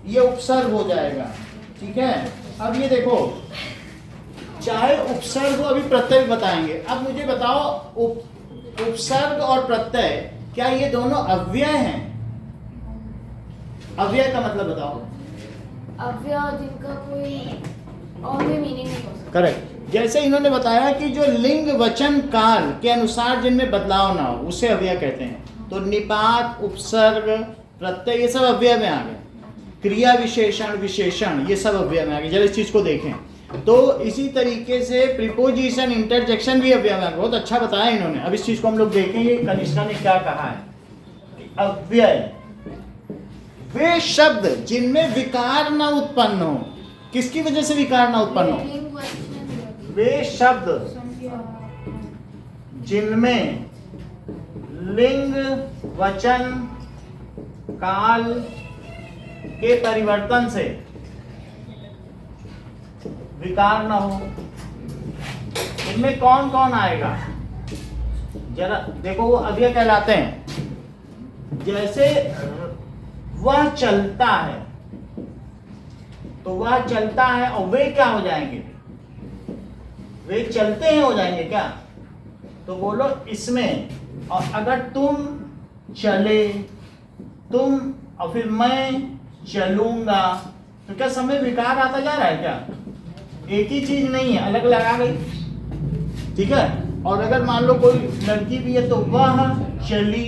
ये उपसर्ग हो जाएगा, ठीक है। अब ये देखो, चाहे उपसर्ग हो, अभी प्रत्यय बताएंगे। अब मुझे बताओ उपसर्ग और प्रत्यय क्या ये दोनों अव्यय हैं? अव्यय का मतलब बताओ। अव्यय जिनका कोई और भी मीनिंग नहीं हो सकता। करेक्ट। जैसे इन्होंने बताया कि जो लिंग वचन काल के अनुसार जिनमें बदलाव ना हो उसे अव्यय कहते हैं। तो निपात, उपसर्ग, प्रत्यय ये सब अव्यय में आ गए। क्रिया विशेषण, विशेषण ये सब अव्यय में आ गए। जरा इस चीज को देखें। तो इसी तरीके से प्रीपोजिशन, इंटरजेक्शन भी अव्यय में आ गए। बहुत अच्छा बताया इन्होंने। अब इस चीज को हम लोग देखेंगे कनिष्का ने क्या कहा है। अव्यय वे शब्द जिनमें विकार न उत्पन्न हो। किसकी वजह से विकार न उत्पन्न हो? वे शब्द जिनमें लिंग वचन काल के परिवर्तन से विकार न हो। इनमें कौन कौन आएगा जरा देखो। वो अव्यय कहलाते हैं। जैसे वह चलता है, तो वह चलता है और वे क्या हो जाएंगे? वे चलते हैं हो जाएंगे क्या? तो बोलो इसमें। और अगर तुम चले, तुम और फिर मैं चलूंगा, तो क्या समय विकार आता जा रहा है क्या? एक ही चीज नहीं है, अलग अलग आ गई। ठीक है। और अगर मान लो कोई लड़की भी है तो वह चली,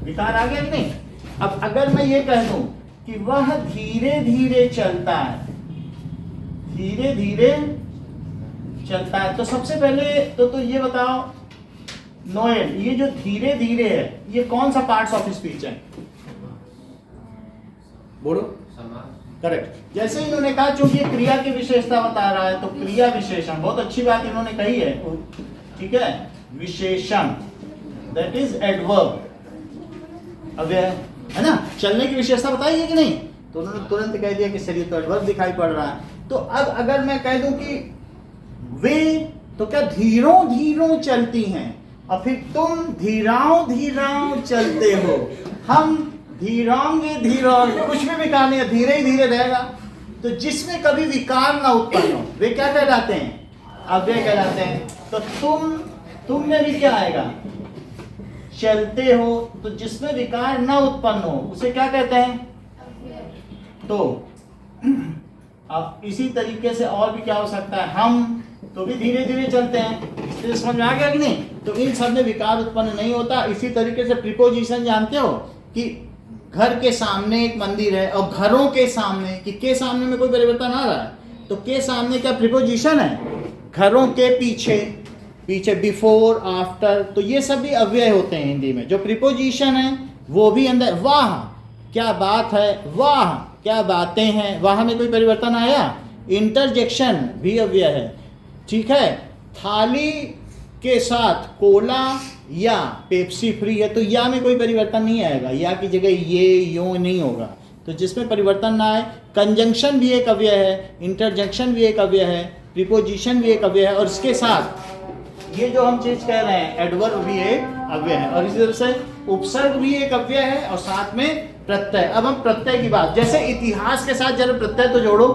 विकार आ गया कि नहीं? अब अगर मैं ये कह दूं कि वह धीरे धीरे चलता है, धीरे धीरे चलता है, तो सबसे पहले तो ये बताओ नोएल, ये जो धीरे धीरे है ये कौन सा पार्ट्स ऑफ स्पीच है? बोलो। करेक्ट। जैसे इन्होंने कहा चूंकि ये क्रिया की विशेषता बता रहा है तो क्रिया विशेषण, बहुत अच्छी बात इन्होंने कही है, ठीक है। विशेषण दैट इज एडवर्ब, अव्यय है ना, चलने की विशेषता बताई है कि नहीं? तो उन्होंने तुरंत कह दिया कि सर ये तो एडवर्ब दिखाई पड़ रहा है। तो अब अगर मैं कह दूं कि वे तो क्या धीरों धीरों चलती हैं, और फिर तुम धीराओं धीराओं चलते हो, हम धीरांगे धीरांगे, कुछ भी विकार नहीं है, धीरे ही धीरे रहेगा। तो जिसमें कभी विकार ना उत्पन्न हो वे क्या कहलाते हैं? अव्यय कहलाते हैं। तो तुम में भी क्या आएगा? चलते हो, तो जिसमें विकार ना उत्पन्न हो उसे क्या कहते हैं? तो अब इसी तरीके से और भी क्या हो सकता है? हम तो भी धीरे धीरे चलते हैं, इसलिए समझ में आ गया कि नहीं? तो इन सब में विकार उत्पन्न नहीं होता। इसी तरीके से प्रीपोजिशन जानते हो कि घर के सामने एक मंदिर है और घरों के सामने, कि के सामने में कोई परिवर्तन आ रहा है, तो के सामने क्या प्रीपोजिशन है? घरों के पीछे, पीछे बिफोर आफ्टर, तो ये सब भी अव्यय होते हैं हिंदी में। जो प्रीपोजिशन है वो भी अंदर, वाह क्या बात है, वाह क्या बातें हैं, वाह में कोई परिवर्तन आया? इंटरजेक्शन भी अव्यय है, ठीक है। थाली के साथ कोला या पेप्सी फ्री है, तो या में कोई परिवर्तन नहीं आएगा, या की जगह ये यो नहीं होगा। तो जिसमें परिवर्तन ना आए, कंजंक्शन भी एक अव्यय है, इंटरजेक्शन भी एक अव्यय है, प्रीपोजिशन भी एक अव्यय है, और इसके साथ ये जो हम चीज कह रहे हैं एडवर्ब भी एक अव्यय है, और इसी तरह से उपसर्ग भी एक अव्यय है, और साथ में प्रत्यय। अब हम प्रत्यय की बात, जैसे इतिहास के साथ जरा प्रत्यय तो जोड़ो,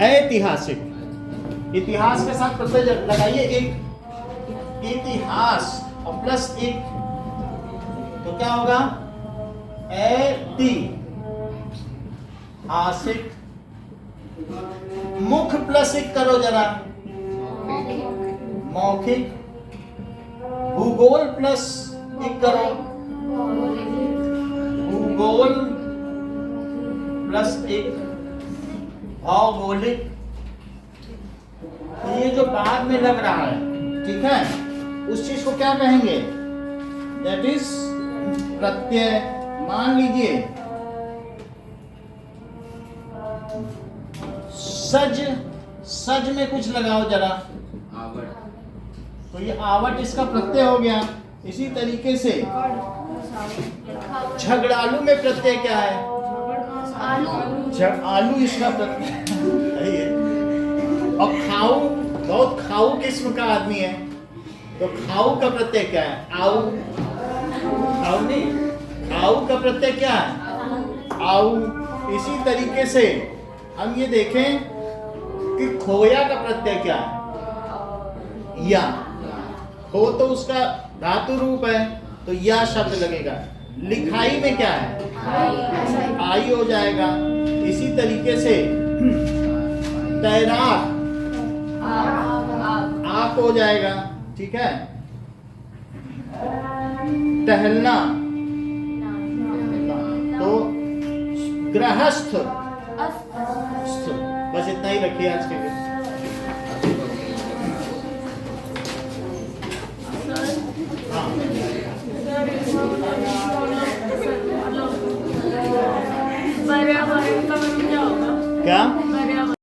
ऐतिहासिक, इतिहास के साथ प्रत्यय लगाइए, एक इतिहास और प्लस एक, तो क्या होगा? ऐतिहासिक। मुख प्लस एक करो जरा, मौखिक। भूगोल प्लस एक करो, भूगोल प्लस एक, भौगोलिक। ये जो बाद में लग रहा है, ठीक है, उस चीज को क्या कहेंगे? दैट इज प्रत्यय। मान लीजिए सज, सज में कुछ लगाओ जरा, तो ये आवट इसका प्रत्यय हो गया। इसी तरीके से झगड़ालू में प्रत्यय क्या है? आलू इसका प्रत्यय है। और खाऊ, बहुत खाऊ किस्म का आदमी है, तो खाऊ का प्रत्यय क्या है? आऊ, खाऊ नहीं, खाऊ का प्रत्यय क्या है? आऊ। इसी तरीके से हम ये देखें कि खोया का प्रत्यय क्या है? या। खो तो उसका धातु रूप है, तो या शब्द लगेगा। लिखाई में क्या है? आई हो जाएगा। इसी तरीके से तैराक आप हो जाएगा, ठीक है। टहलना, तो गृहस्थ, बस इतना ही रखिए आज के लिए।